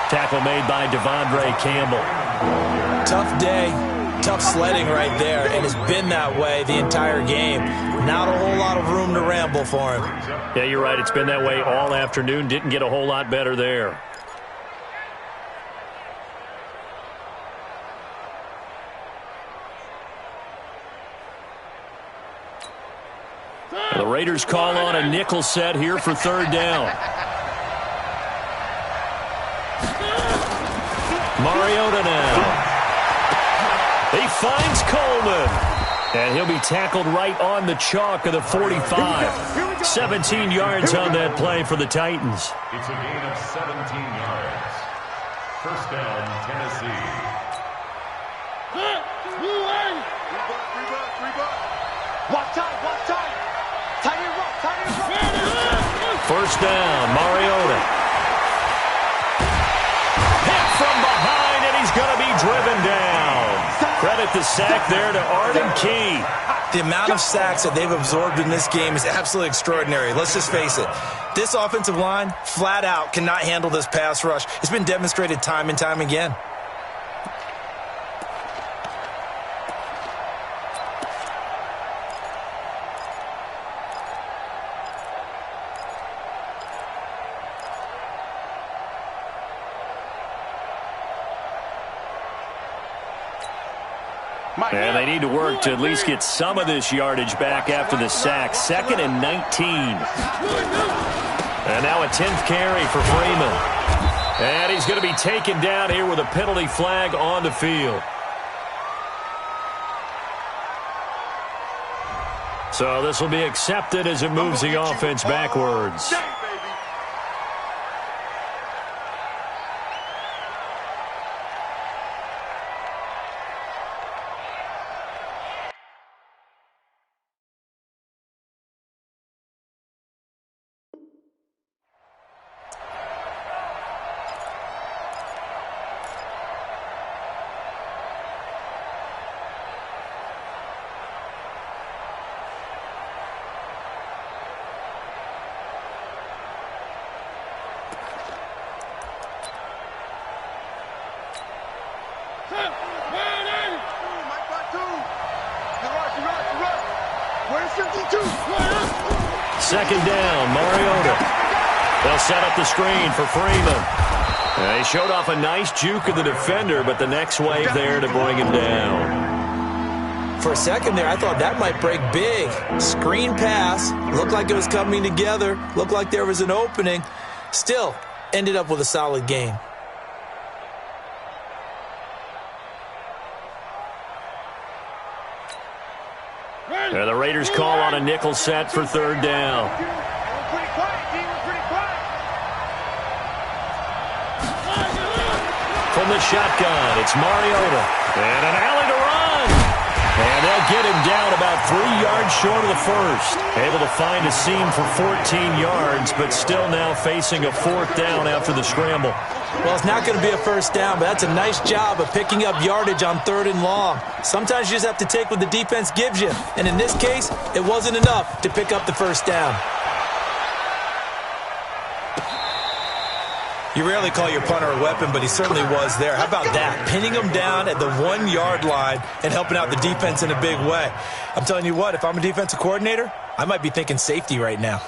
Tackle made by Devondre Campbell. Tough day, tough sledding right there, and it's been that way the entire game. Not a whole lot of room to ramble for him. Yeah, you're right. It's been that way all afternoon. Didn't get a whole lot better there. The Raiders call on a nickel set here for 3rd down. Mariota now. He finds Coleman. And he'll be tackled right on the chalk of the 45. 17 yards on that play for the Titans. It's a gain of 17 yards. 1st down, Tennessee. Watch time. Tight end rock. 1st down, Mariota. Hit from behind, and he's going to be driven down. Credit the sack there to Arden Key. The amount of sacks that they've absorbed in this game is absolutely extraordinary. Let's just face it. This offensive line, flat out, cannot handle this pass rush. It's been demonstrated time and time again. And they need to work to at least get some of this yardage back after the sack. 2nd and 19. And now a 10th carry for Freeman. And he's going to be taken down here with a penalty flag on the field. So this will be accepted as it moves the offense backwards. Second down, Mariota. They'll set up the screen for Freeman. They showed off a nice juke of the defender, but the next wave there to bring him down. For a second there, I thought that might break big. Screen pass. Looked like it was coming together. Looked like there was an opening. Still, ended up with a solid game. And the Raiders call on a nickel set for third down. From the shotgun, it's Mariota. And an alley to run. And they'll get him down about 3 yards short of the first. Able to find a seam for 14 yards, but still now facing a fourth down after the scramble. Well, it's not going to be a first down, but that's a nice job of picking up yardage on 3rd and long. Sometimes you just have to take what the defense gives you. And in this case, it wasn't enough to pick up the first down. You rarely call your punter a weapon, but he certainly was there. How about that? Pinning him down at the 1 yard line and helping out the defense in a big way. I'm telling you what, if I'm a defensive coordinator, I might be thinking safety right now.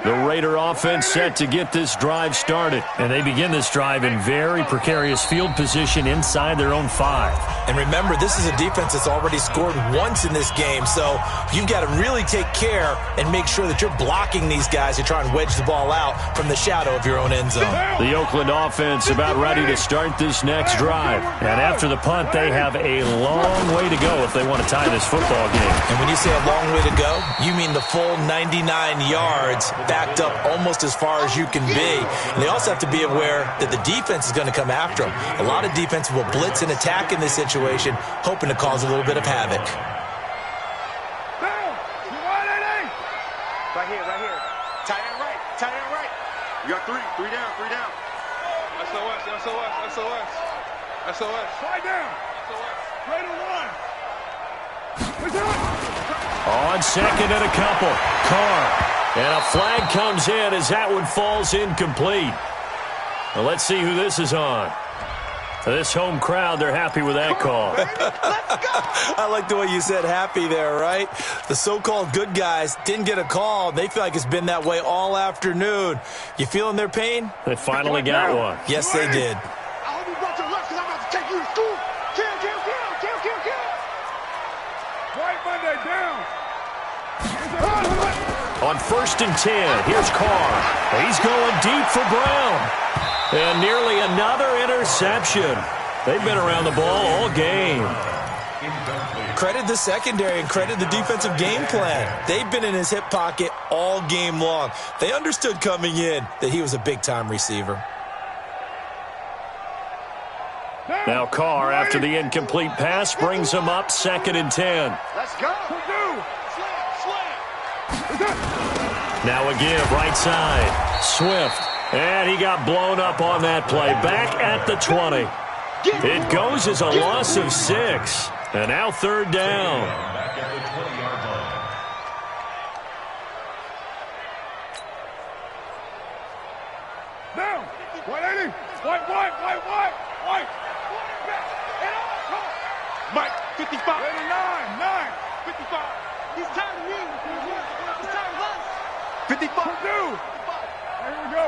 The Raider offense set to get this drive started. And they begin this drive in very precarious field position inside their own 5. And remember, this is a defense that's already scored once in this game, so you've got to really take care and make sure that you're blocking these guys to try and wedge the ball out from the shadow of your own end zone. The Oakland offense about ready to start this next drive. And after the punt, they have a long way to go if they want to tie this football game. And when you say a long way to go, you mean the full 99 yards backed up almost as far as you can be. And they also have to be aware that the defense is going to come after them. A lot of defense will blitz and attack in this situation, hoping to cause a little bit of havoc. Right here, right here. Tight end right, tight end right. You got three down, three down. SOS, SOS, SOS. SOS. Slide down. SOS. Raider 1. On second and a couple. Carr. And a flag comes in as that one falls incomplete. Well, let's see who this is on. This home crowd, they're happy with that call. I like the way you said happy there, right? The so-called good guys didn't get a call. They feel like it's been that way all afternoon. You feeling their pain? They finally got one. Yes, they did. I hope you brought your luck because I'm about to take you to school. Kill. White Monday down. On 1st and 10, here's Carr. He's going deep for Brown. And nearly another interception. They've been around the ball all game. Credit the secondary and credit the defensive game plan. They've been in his hip pocket all game long. They understood coming in that he was a big-time receiver. Now Carr, after the incomplete pass, brings him up 2nd and 10. Let's go. Now a give, right side. Swift. And he got blown up on that play. Back at the 20. It goes as a loss of 6. And now 3rd down. Back at the 20-yard line. Down. 180. White. Mike, 55. Ready, 9. 55. He's tired of me. He's tired of us. 55. Here we go.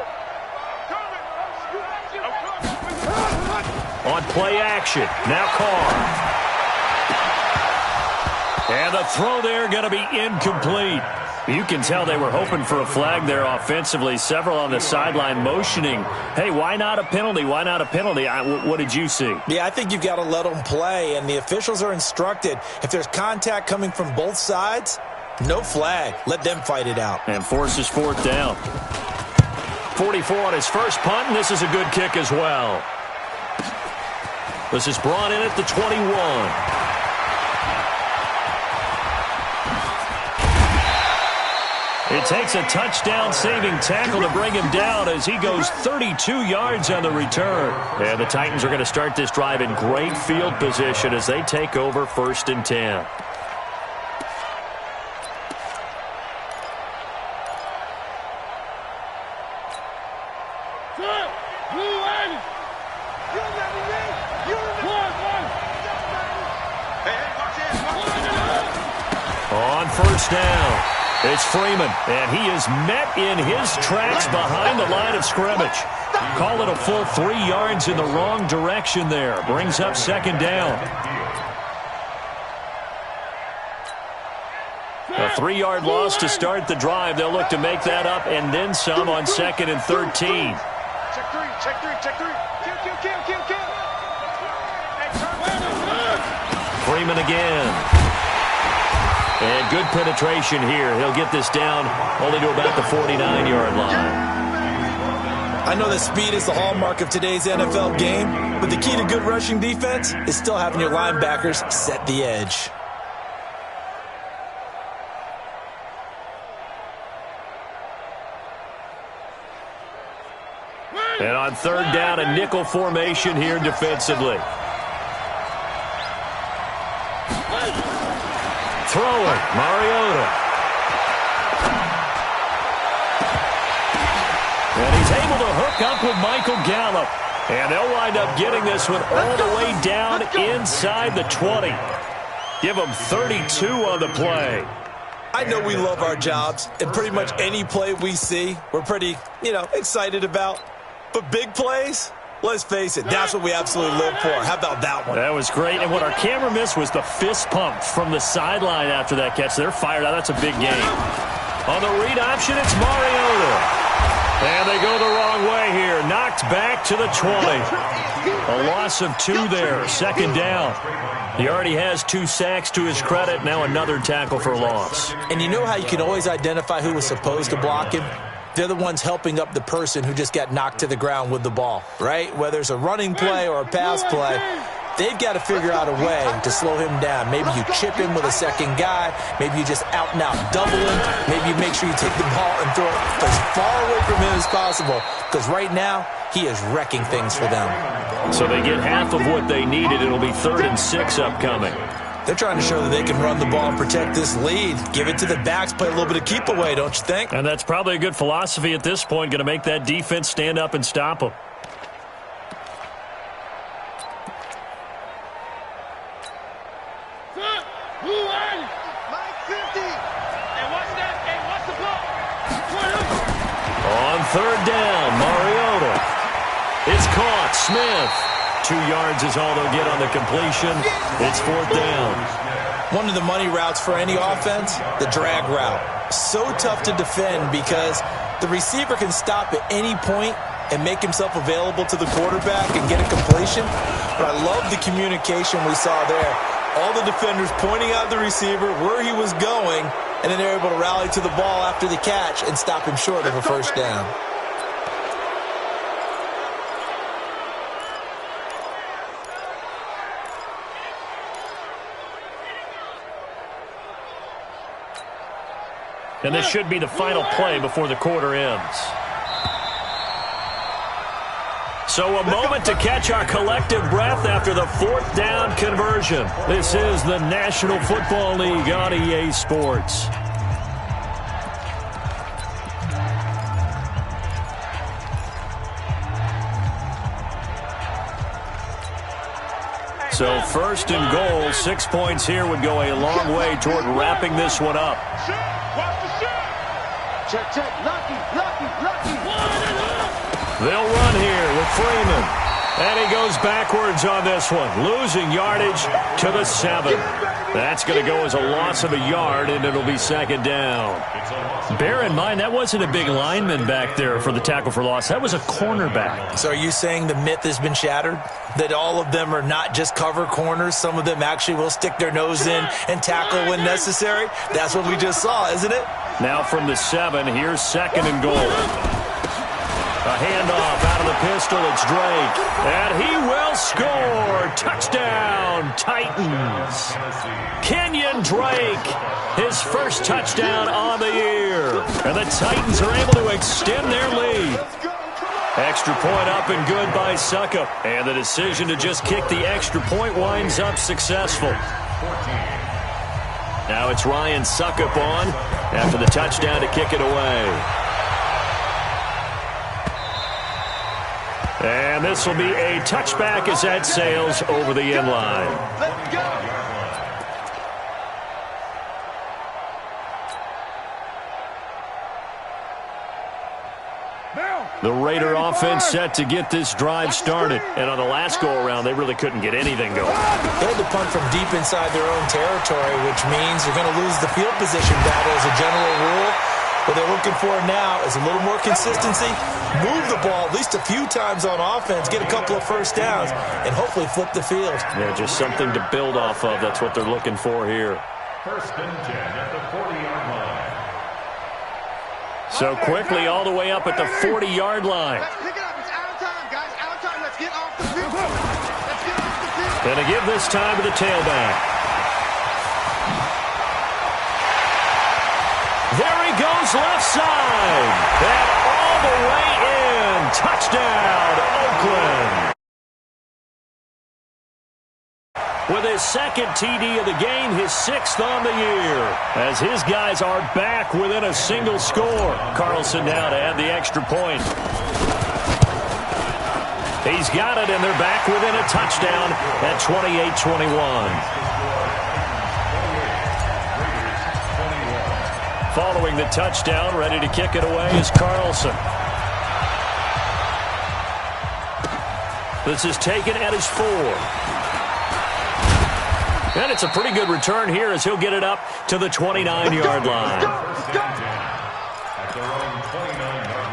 On play action. Now Carr. And the throw there going to be incomplete. You can tell they were hoping for a flag there offensively. Several on the sideline motioning. Hey, why not a penalty? Why not a penalty? What did you see? Yeah, I think you've got to let them play, and the officials are instructed. If there's contact coming from both sides, no flag. Let them fight it out. And forces 4th down. 44 on his first punt, and this is a good kick as well. This is brought in at the 21. It takes a touchdown-saving tackle to bring him down as he goes 32 yards on the return. And the Titans are going to start this drive in great field position as they take over 1st and 10. On 1st down, it's Freeman, and he is met in his tracks behind the line of scrimmage. Call it a full 3 yards in the wrong direction there. Brings up 2nd down. A 3-yard loss to start the drive. They'll look to make that up and then some on 2nd and 13. Check three, check three, check three. Kill. Freeman again. And good penetration here. He'll get this down only to about the 49-yard line. I know that speed is the hallmark of today's NFL game, but the key to good rushing defense is still having your linebackers set the edge. And on 3rd down, a nickel formation here defensively. Throwing, Mariota. And he's able to hook up with Michael Gallup. And they'll wind up getting this one all the way down inside the 20. Give them 32 on the play. I know we love our jobs, and pretty much any play we see, we're pretty, excited about. But big plays, let's face it, that's what we absolutely live for. How about that one? That was great. And what our camera missed was the fist pump from the sideline after that catch. They're fired out. That's a big game. On the read option, it's Mariota. And they go the wrong way here. Knocked back to the 20. A loss of 2 there. 2nd down. He already has 2 sacks to his credit. Now another tackle for loss. And you know how you can always identify who was supposed to block him? They're the ones helping up the person who just got knocked to the ground with the ball, right? Whether it's a running play or a pass play, they've got to figure out a way to slow him down. Maybe you chip him with a second guy. Maybe you just out-and-out double him. Maybe you make sure you take the ball and throw it as far away from him as possible, because right now he is wrecking things for them. So they get half of what they needed. It'll be 3rd and 6 upcoming. They're trying to show that they can run the ball and protect this lead. Give it to the backs, play a little bit of keep away, don't you think? And that's probably a good philosophy at this point, going to make that defense stand up and stop them. On 3rd down, Mariota. It's caught. Smith. 2 yards is all they'll get on the completion. It's 4th down. One of the money routes for any offense, the drag route. So tough to defend because the receiver can stop at any point and make himself available to the quarterback and get a completion. But I love the communication we saw there. All the defenders pointing out the receiver, where he was going, and then they're able to rally to the ball after the catch and stop him short of a 1st down. And this should be the final play before the quarter ends. So a moment to catch our collective breath after the 4th down conversion. This is the National Football League on EA Sports. So 1st and goal, 6 points here would go a long way toward wrapping this one up. Check, lucky. They'll run here with Freeman. And he goes backwards on this one, losing yardage to the 7. That's going to go as a loss of a yard, and it'll be 2nd down. Bear in mind, that wasn't a big lineman back there for the tackle for loss. That was a cornerback. So are you saying the myth has been shattered? That all of them are not just cover corners? Some of them actually will stick their nose in and tackle when necessary? That's what we just saw, isn't it? Now from the 7, here's 2nd and goal. A handoff out of the pistol. It's Drake. And he will score. Touchdown, Titans. Kenyon Drake, his first touchdown on the year. And the Titans are able to extend their lead. Extra point up and good by Suckup. And the decision to just kick the extra point winds up successful. Now it's Ryan Suckup on after the touchdown to kick it away. And this will be a touchback as that sails over the end line. Let's go. The Raider offense set to get this drive started. And on the last go-around, they really couldn't get anything going. They had to punt from deep inside their own territory, which means you're going to lose the field position battle as a general rule. What they're looking for now is a little more consistency, move the ball at least a few times on offense, get a couple of first downs, and hopefully flip the field. Yeah, just something to build off of. That's what they're looking for here. 1st and 10 at the 40-yard line. So quickly all the way up at the 40-yard line. Let's pick it up. It's out of time, guys. Out of time. Let's get off the field. Let's get off the field. Going to give this time to the tailback. There he goes left side. And all the way in. Touchdown, Oakland. With his second TD of the game, his 6th on the year. As his guys are back within a single score. Carlson now to add the extra point. He's got it, and they're back within a touchdown at 28-21. Following the touchdown, ready to kick it away is Carlson. This is taken at his 4. And it's a pretty good return here as he'll get it up to the 29-yard line. At their own 29-yard line.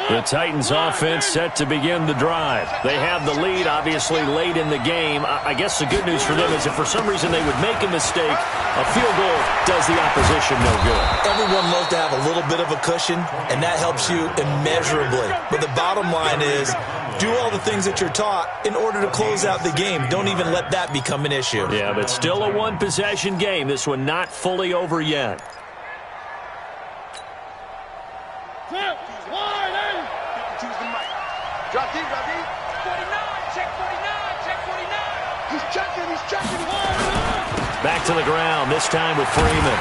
The Titans offense set to begin the drive. They have the lead, obviously, late in the game. I guess the good news for them is if for some reason they would make a mistake, a field goal does the opposition no good. Everyone loves to have a little bit of a cushion, and that helps you immeasurably. But the bottom line is, do all the things that you're taught in order to close out the game. Don't even let that become an issue. Yeah, but still a one-possession game. This one not fully over yet. Drop deep, drop deep. 49, check 49, check 49. He's checking. Back to the ground, this time with Freeman.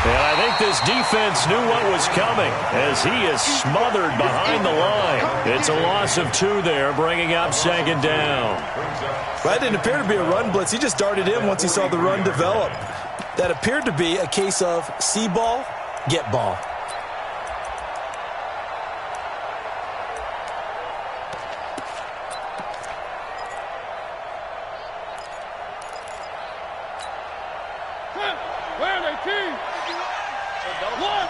And I think this defense knew what was coming as he is smothered behind the line. It's a loss of 2 there, bringing up 2nd down. Well, that didn't appear to be a run blitz. He just darted in once he saw the run develop. That appeared to be a case of see ball, get ball. Where are they, team? One.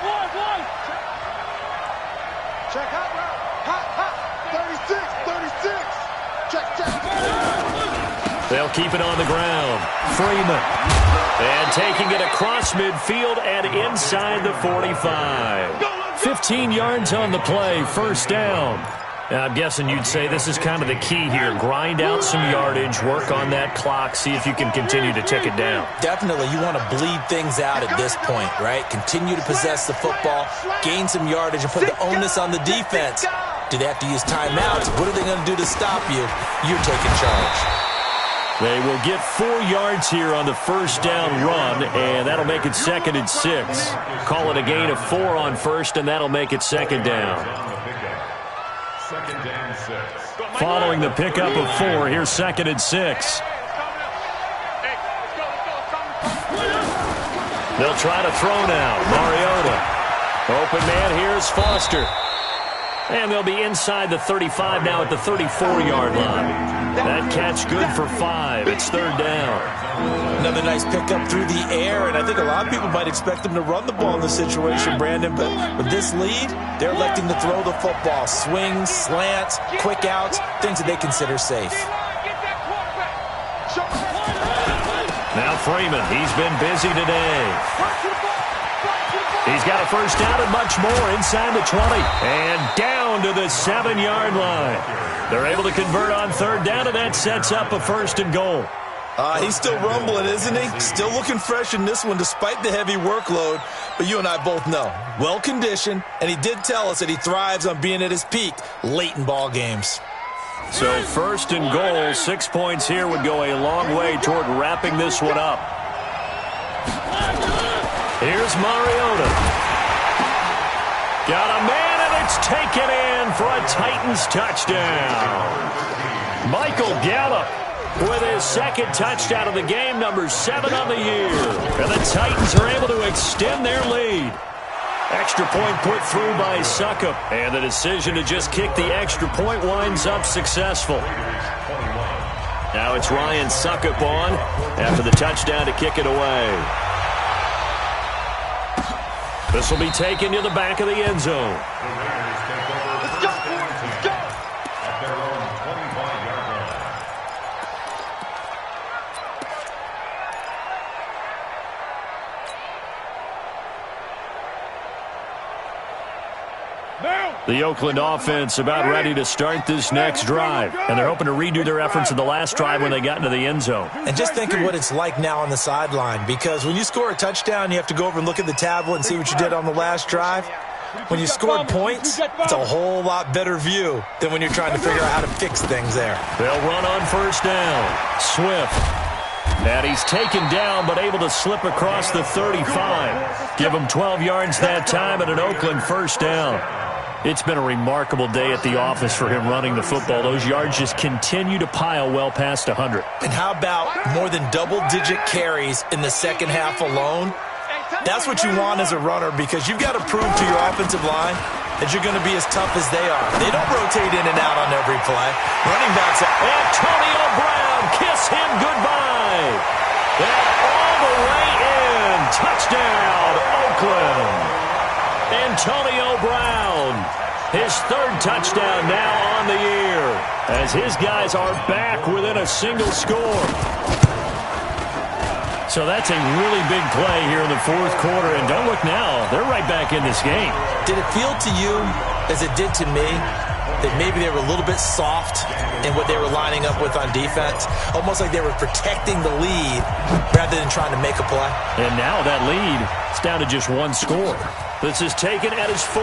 Check out, bro. Hot. 36. Check. They'll keep it on the ground. Freeman. And taking it across midfield and inside the 45. 15 yards on the play, 1st down. Now, I'm guessing you'd say this is kind of the key here. Grind out some yardage, work on that clock, see if you can continue to tick it down. Definitely, you want to bleed things out at this point, right? Continue to possess the football, gain some yardage, and put the onus on the defense. Do they have to use timeouts? What are they going to do to stop you? You're taking charge. They will get 4 yards here on the 1st down run, and that'll make it 2nd and 6. Call it a gain of 4 on 1st, and that'll make it 2nd down. 2nd and 6. Following the pickup of 4, here's 2nd and 6. They'll try to throw now. Mariota. Open man here is Foster. And they'll be inside the 35 now at the 34-yard line. That catch good for 5. It's third down. Another nice pickup through the air, and I think a lot of people might expect them to run the ball in this situation, Brandon, but with this lead, they're electing to throw the football. Swings, slants, quick outs, things that they consider safe. Now Freeman, he's been busy today. He's got a first down and much more inside the 20. And down to the 7-yard line. They're able to convert on third down, and that sets up a first and goal. He's still rumbling, isn't he? Still looking fresh in this one despite the heavy workload. But you and I both know, well-conditioned, and he did tell us that he thrives on being at his peak late in ball games. So first and goal, 6 points here would go a long way toward wrapping this one up. Here's Mariota. Got a man, and it's taken in for a Titans touchdown. Michael Gallup with his second touchdown of the game, number 7 on the year. And the Titans are able to extend their lead. Extra point put through by Succop. And the decision to just kick the extra point winds up successful. Now it's Ryan Succop on after the touchdown to kick it away. This will be taken to the back of the end zone. Let's go, boys. Let's go. At their own 25-yard line. The Oakland offense about ready to start this next drive. And they're hoping to redo their efforts in the last drive when they got into the end zone. And just think of what it's like now on the sideline, because when you score a touchdown, you have to go over and look at the tablet and see what you did on the last drive. When you scored points, it's a whole lot better view than when you're trying to figure out how to fix things there. They'll run on first down. Swift. And he's taken down but able to slip across the 35. Give him 12 yards that time and an Oakland first down. It's been a remarkable day at the office for him running the football. Those yards just continue to pile well past 100. And how about more than double-digit carries in the second half alone? That's what you want as a runner, because you've got to prove to your offensive line that you're going to be as tough as they are. They don't rotate in and out on every play. Running backs are... Antonio Brown, kiss him goodbye. And all the way in. Touchdown, Oakland. Antonio Brown, his third touchdown now on the year, as his guys are back within a single score. So that's a really big play here in the fourth quarter, and don't look now, they're right back in this game. Did it feel to you, as it did to me, that maybe they were a little bit soft in what they were lining up with on defense? Almost like they were protecting the lead rather than trying to make a play. And now that lead is down to just one score. This is taken at his 4.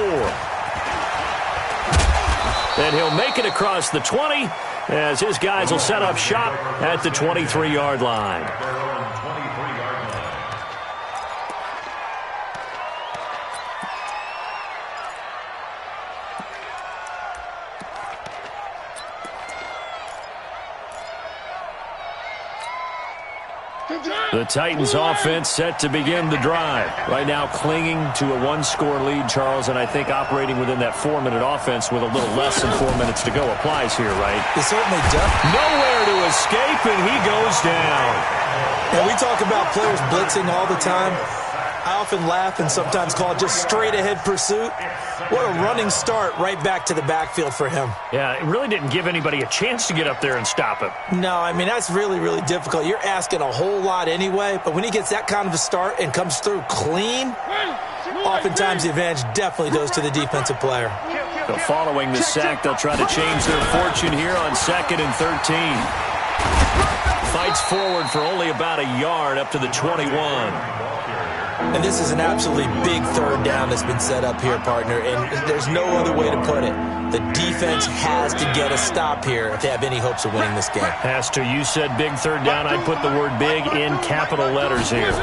And he'll make it across the 20 as his guys will set up shop at the 23-yard line. The Titans offense set to begin the drive. Right now clinging to a one-score lead, Charles, and I think operating within that 4-minute offense with a little less than 4 minutes to go applies here, right? It certainly does. Nowhere to escape, and he goes down. And we talk about players blitzing all the time. I often laugh and sometimes call it just straight-ahead pursuit. What a running start right back to the backfield for him. Yeah, it really didn't give anybody a chance to get up there and stop him. No, I mean, that's really, really difficult. You're asking a whole lot anyway, but when he gets that kind of a start and comes through clean, oftentimes the advantage definitely goes to the defensive player. So following the sack, they'll try to change their fortune here on 2nd and 13. Fights forward for only about a yard up to the 21. And this is an absolutely big third down that's been set up here, partner, and there's no other way to put it. The defense has to get a stop here if they have any hopes of winning this game. Has to. You said big third down. I'd put the word big in capital letters here.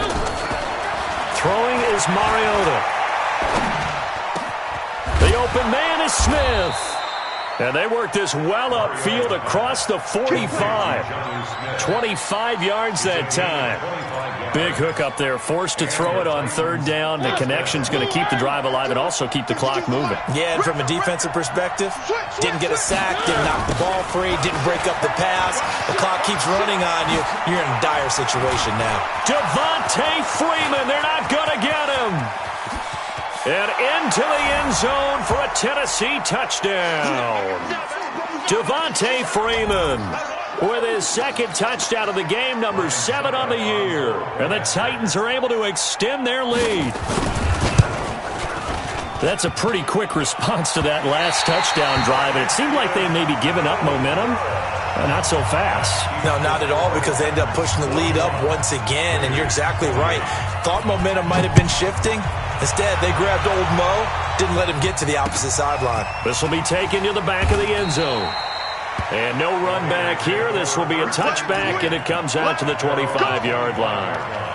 Throwing is Mariota. The open man is Smith. And they work this well upfield across the 45. 25 yards that time. Big hook up there, forced to throw it on third down. The connection's going to keep the drive alive and also keep the clock moving. Yeah, and from a defensive perspective, didn't get a sack, didn't knock the ball free, didn't break up the pass. The clock keeps running on you. You're in a dire situation now. Devontae Freeman, they're not going to get him. And into the end zone for a Tennessee touchdown. Devontae Freeman with his second touchdown of the game, number 7 on the year. And the Titans are able to extend their lead. That's a pretty quick response to that last touchdown drive, and it seemed like they may be giving up momentum. Not so fast. No, not at all, because they ended up pushing the lead up once again, and you're exactly right. Thought momentum might have been shifting. Instead, they grabbed old Mo, didn't let him get to the opposite sideline. This will be taken to the back of the end zone. And no run back here. This will be a touchback, and it comes out to the 25-yard line.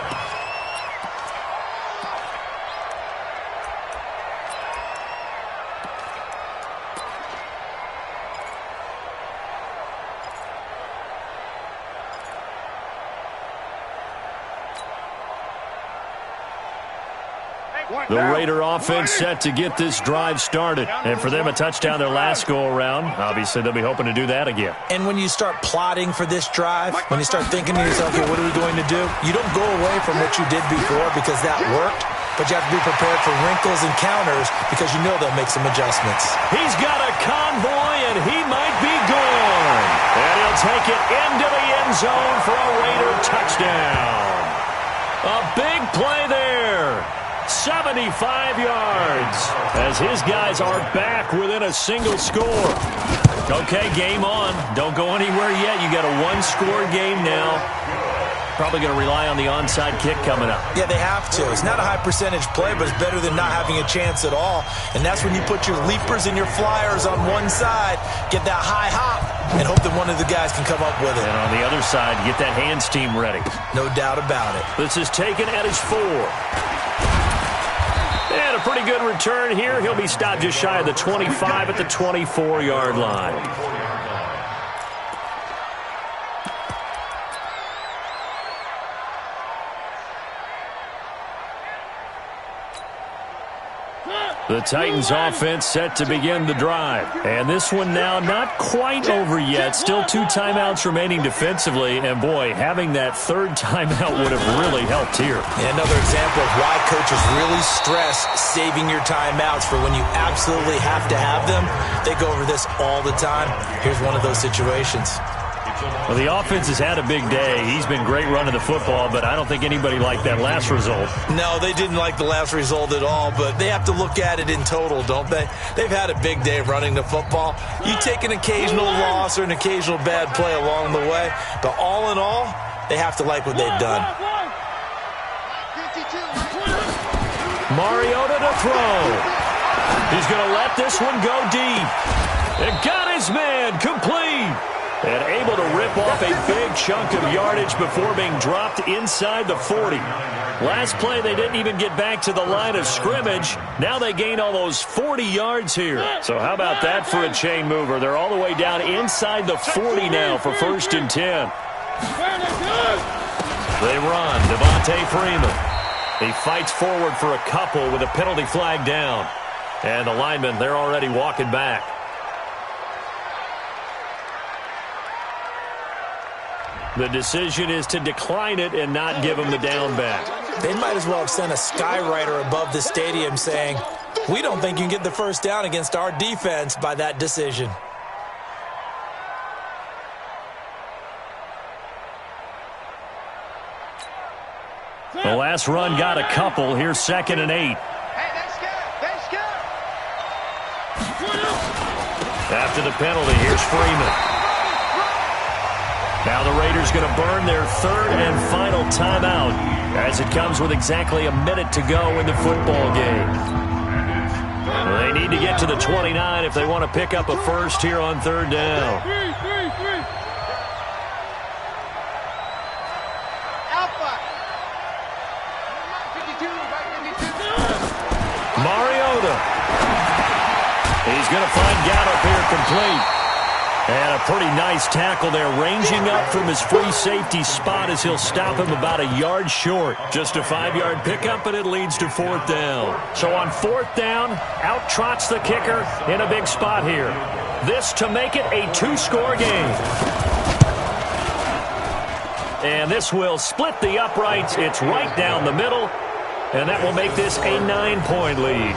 The Raider offense set to get this drive started. And for them, a touchdown their last go-around. Obviously, they'll be hoping to do that again. And when you start plotting for this drive, when you start thinking to yourself, okay, what are we going to do? You don't go away from what you did before because that worked. But you have to be prepared for wrinkles and counters because you know they'll make some adjustments. He's got a convoy, and he might be gone. And he'll take it into the end zone for a Raider touchdown. A big play there. 75 yards as his guys are back within a single score. Okay, game on. Don't go anywhere yet. You got a one-score game now. Probably going to rely on the onside kick coming up. Yeah, they have to. It's not a high percentage play, but it's better than not having a chance at all. And that's when you put your leapers and your flyers on one side, get that high hop, and hope that one of the guys can come up with it. And on the other side, get that hands team ready. No doubt about it. This is taken at his 4. And a pretty good return here. He'll be stopped just shy of the 25 at the 24-yard line. The Titans offense set to begin the drive. And this one now not quite over yet. Still 2 timeouts remaining defensively. And boy, having that third timeout would have really helped here. And another example of why coaches really stress saving your timeouts for when you absolutely have to have them. They go over this all the time. Here's one of those situations. Well, the offense has had a big day. He's been great running the football, but I don't think anybody liked that last result. No, they didn't like the last result at all, but they have to look at it in total, don't they? They've had a big day running the football. You take an occasional loss or an occasional bad play along the way, but all in all, they have to like what they've done. Mariota to throw. He's going to let this one go deep. It got his man complete. And able to rip off a big chunk of yardage before being dropped inside the 40. Last play, they didn't even get back to the line of scrimmage. Now they gain almost 40 yards here. So how about that for a chain mover? They're all the way down inside the 40 now for 1st and 10. They run. Devontae Freeman. He fights forward for a couple with a penalty flag down. And the linemen, they're already walking back. The decision is to decline it and not give him the down back. They might as well have sent a skywriter above the stadium saying, we don't think you can get the first down against our defense by that decision. The last run got a couple. Here's 2nd and 8. Hey, they're scared. After the penalty, here's Freeman. Now the Raiders going to burn their 3rd and final timeout as it comes with exactly a minute to go in the football game. They need to get to the 29 if they want to pick up a first here on 3rd down. Mariota. He's going to find Gallup here complete. And a pretty nice tackle there, ranging up from his free safety spot as he'll stop him about a yard short. Just a 5-yard pickup, and it leads to 4th down. So on 4th down, out trots the kicker in a big spot here. This to make it a 2-score game. And this will split the uprights. It's right down the middle, and that will make this a 9-point lead.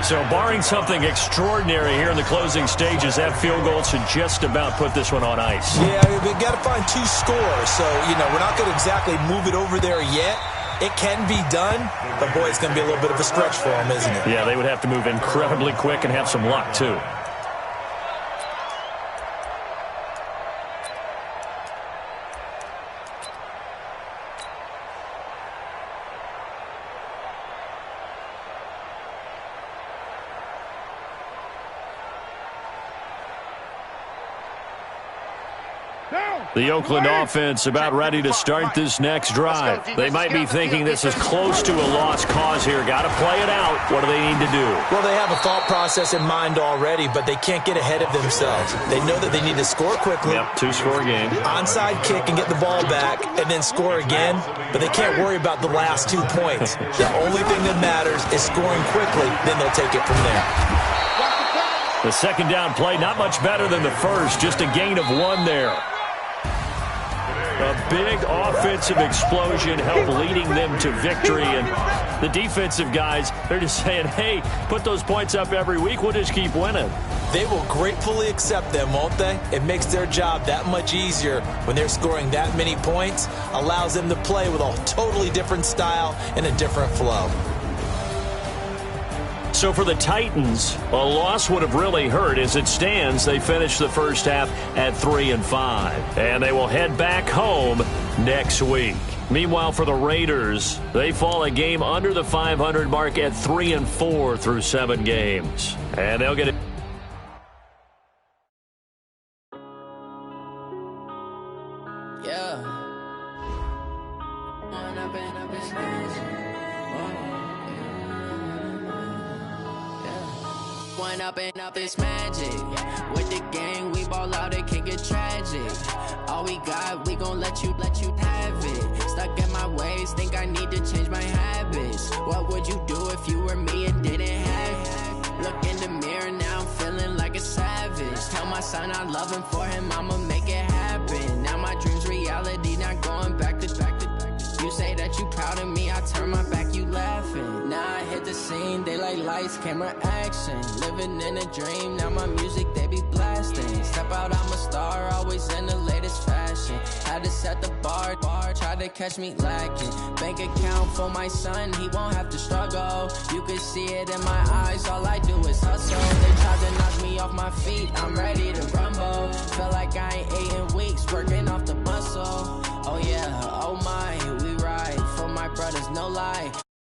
So barring something extraordinary here in the closing stages, that field goal should just about put this one on ice. Yeah, we've got to find 2 scores. So, we're not going to exactly move it over there yet. It can be done, but, boy, it's going to be a little bit of a stretch for them, isn't it? Yeah, they would have to move incredibly quick and have some luck, too. The Oakland offense about ready to start this next drive. They might be thinking this is close to a lost cause here. Got to play it out. What do they need to do? Well, they have a thought process in mind already, but they can't get ahead of themselves. They know that they need to score quickly. Yep, 2-score game. Onside kick and get the ball back and then score again, but they can't worry about the last 2 points. The only thing that matters is scoring quickly, then they'll take it from there. The second down play, not much better than the first, just a gain of 1 there. A big offensive explosion helped leading them to victory. And the defensive guys, they're just saying, hey, put those points up every week. We'll just keep winning. They will gratefully accept them, won't they? It makes their job that much easier when they're scoring that many points. Allows them to play with a totally different style and a different flow. So for the Titans, a loss would have really hurt. As it stands, they finished the first half at 3-5. And they will head back home next week. Meanwhile, for the Raiders, they fall a game under the 500 mark at 3-4 through 7 games. And they'll get it. Up this magic with the gang, we ball out, it can get tragic. All we got, we gon' let you have it. Stuck in my ways, think I need to change my habits. What would you do if you were me and didn't have it? Look in the mirror, now I'm feeling like a savage. Tell my son I love him, for him I'ma make it happen. Now my dream's reality, not going back to. You say that you proud of me, I turn my back, you laughing. Now I hit the scene, they like lights, camera, action. Living in a dream, now my music, they be blasting. Step out, I'm a star, always in the latest fashion. Had to set the bar, try to catch me lacking. Bank account for my son, he won't have to struggle. You can see it in my eyes, all I do is hustle. They tried to knock me off my feet, I'm ready to rumble. Feel like I ain't ate in weeks, working off the muscle. Oh yeah, oh my, we ride for my brothers, no lie.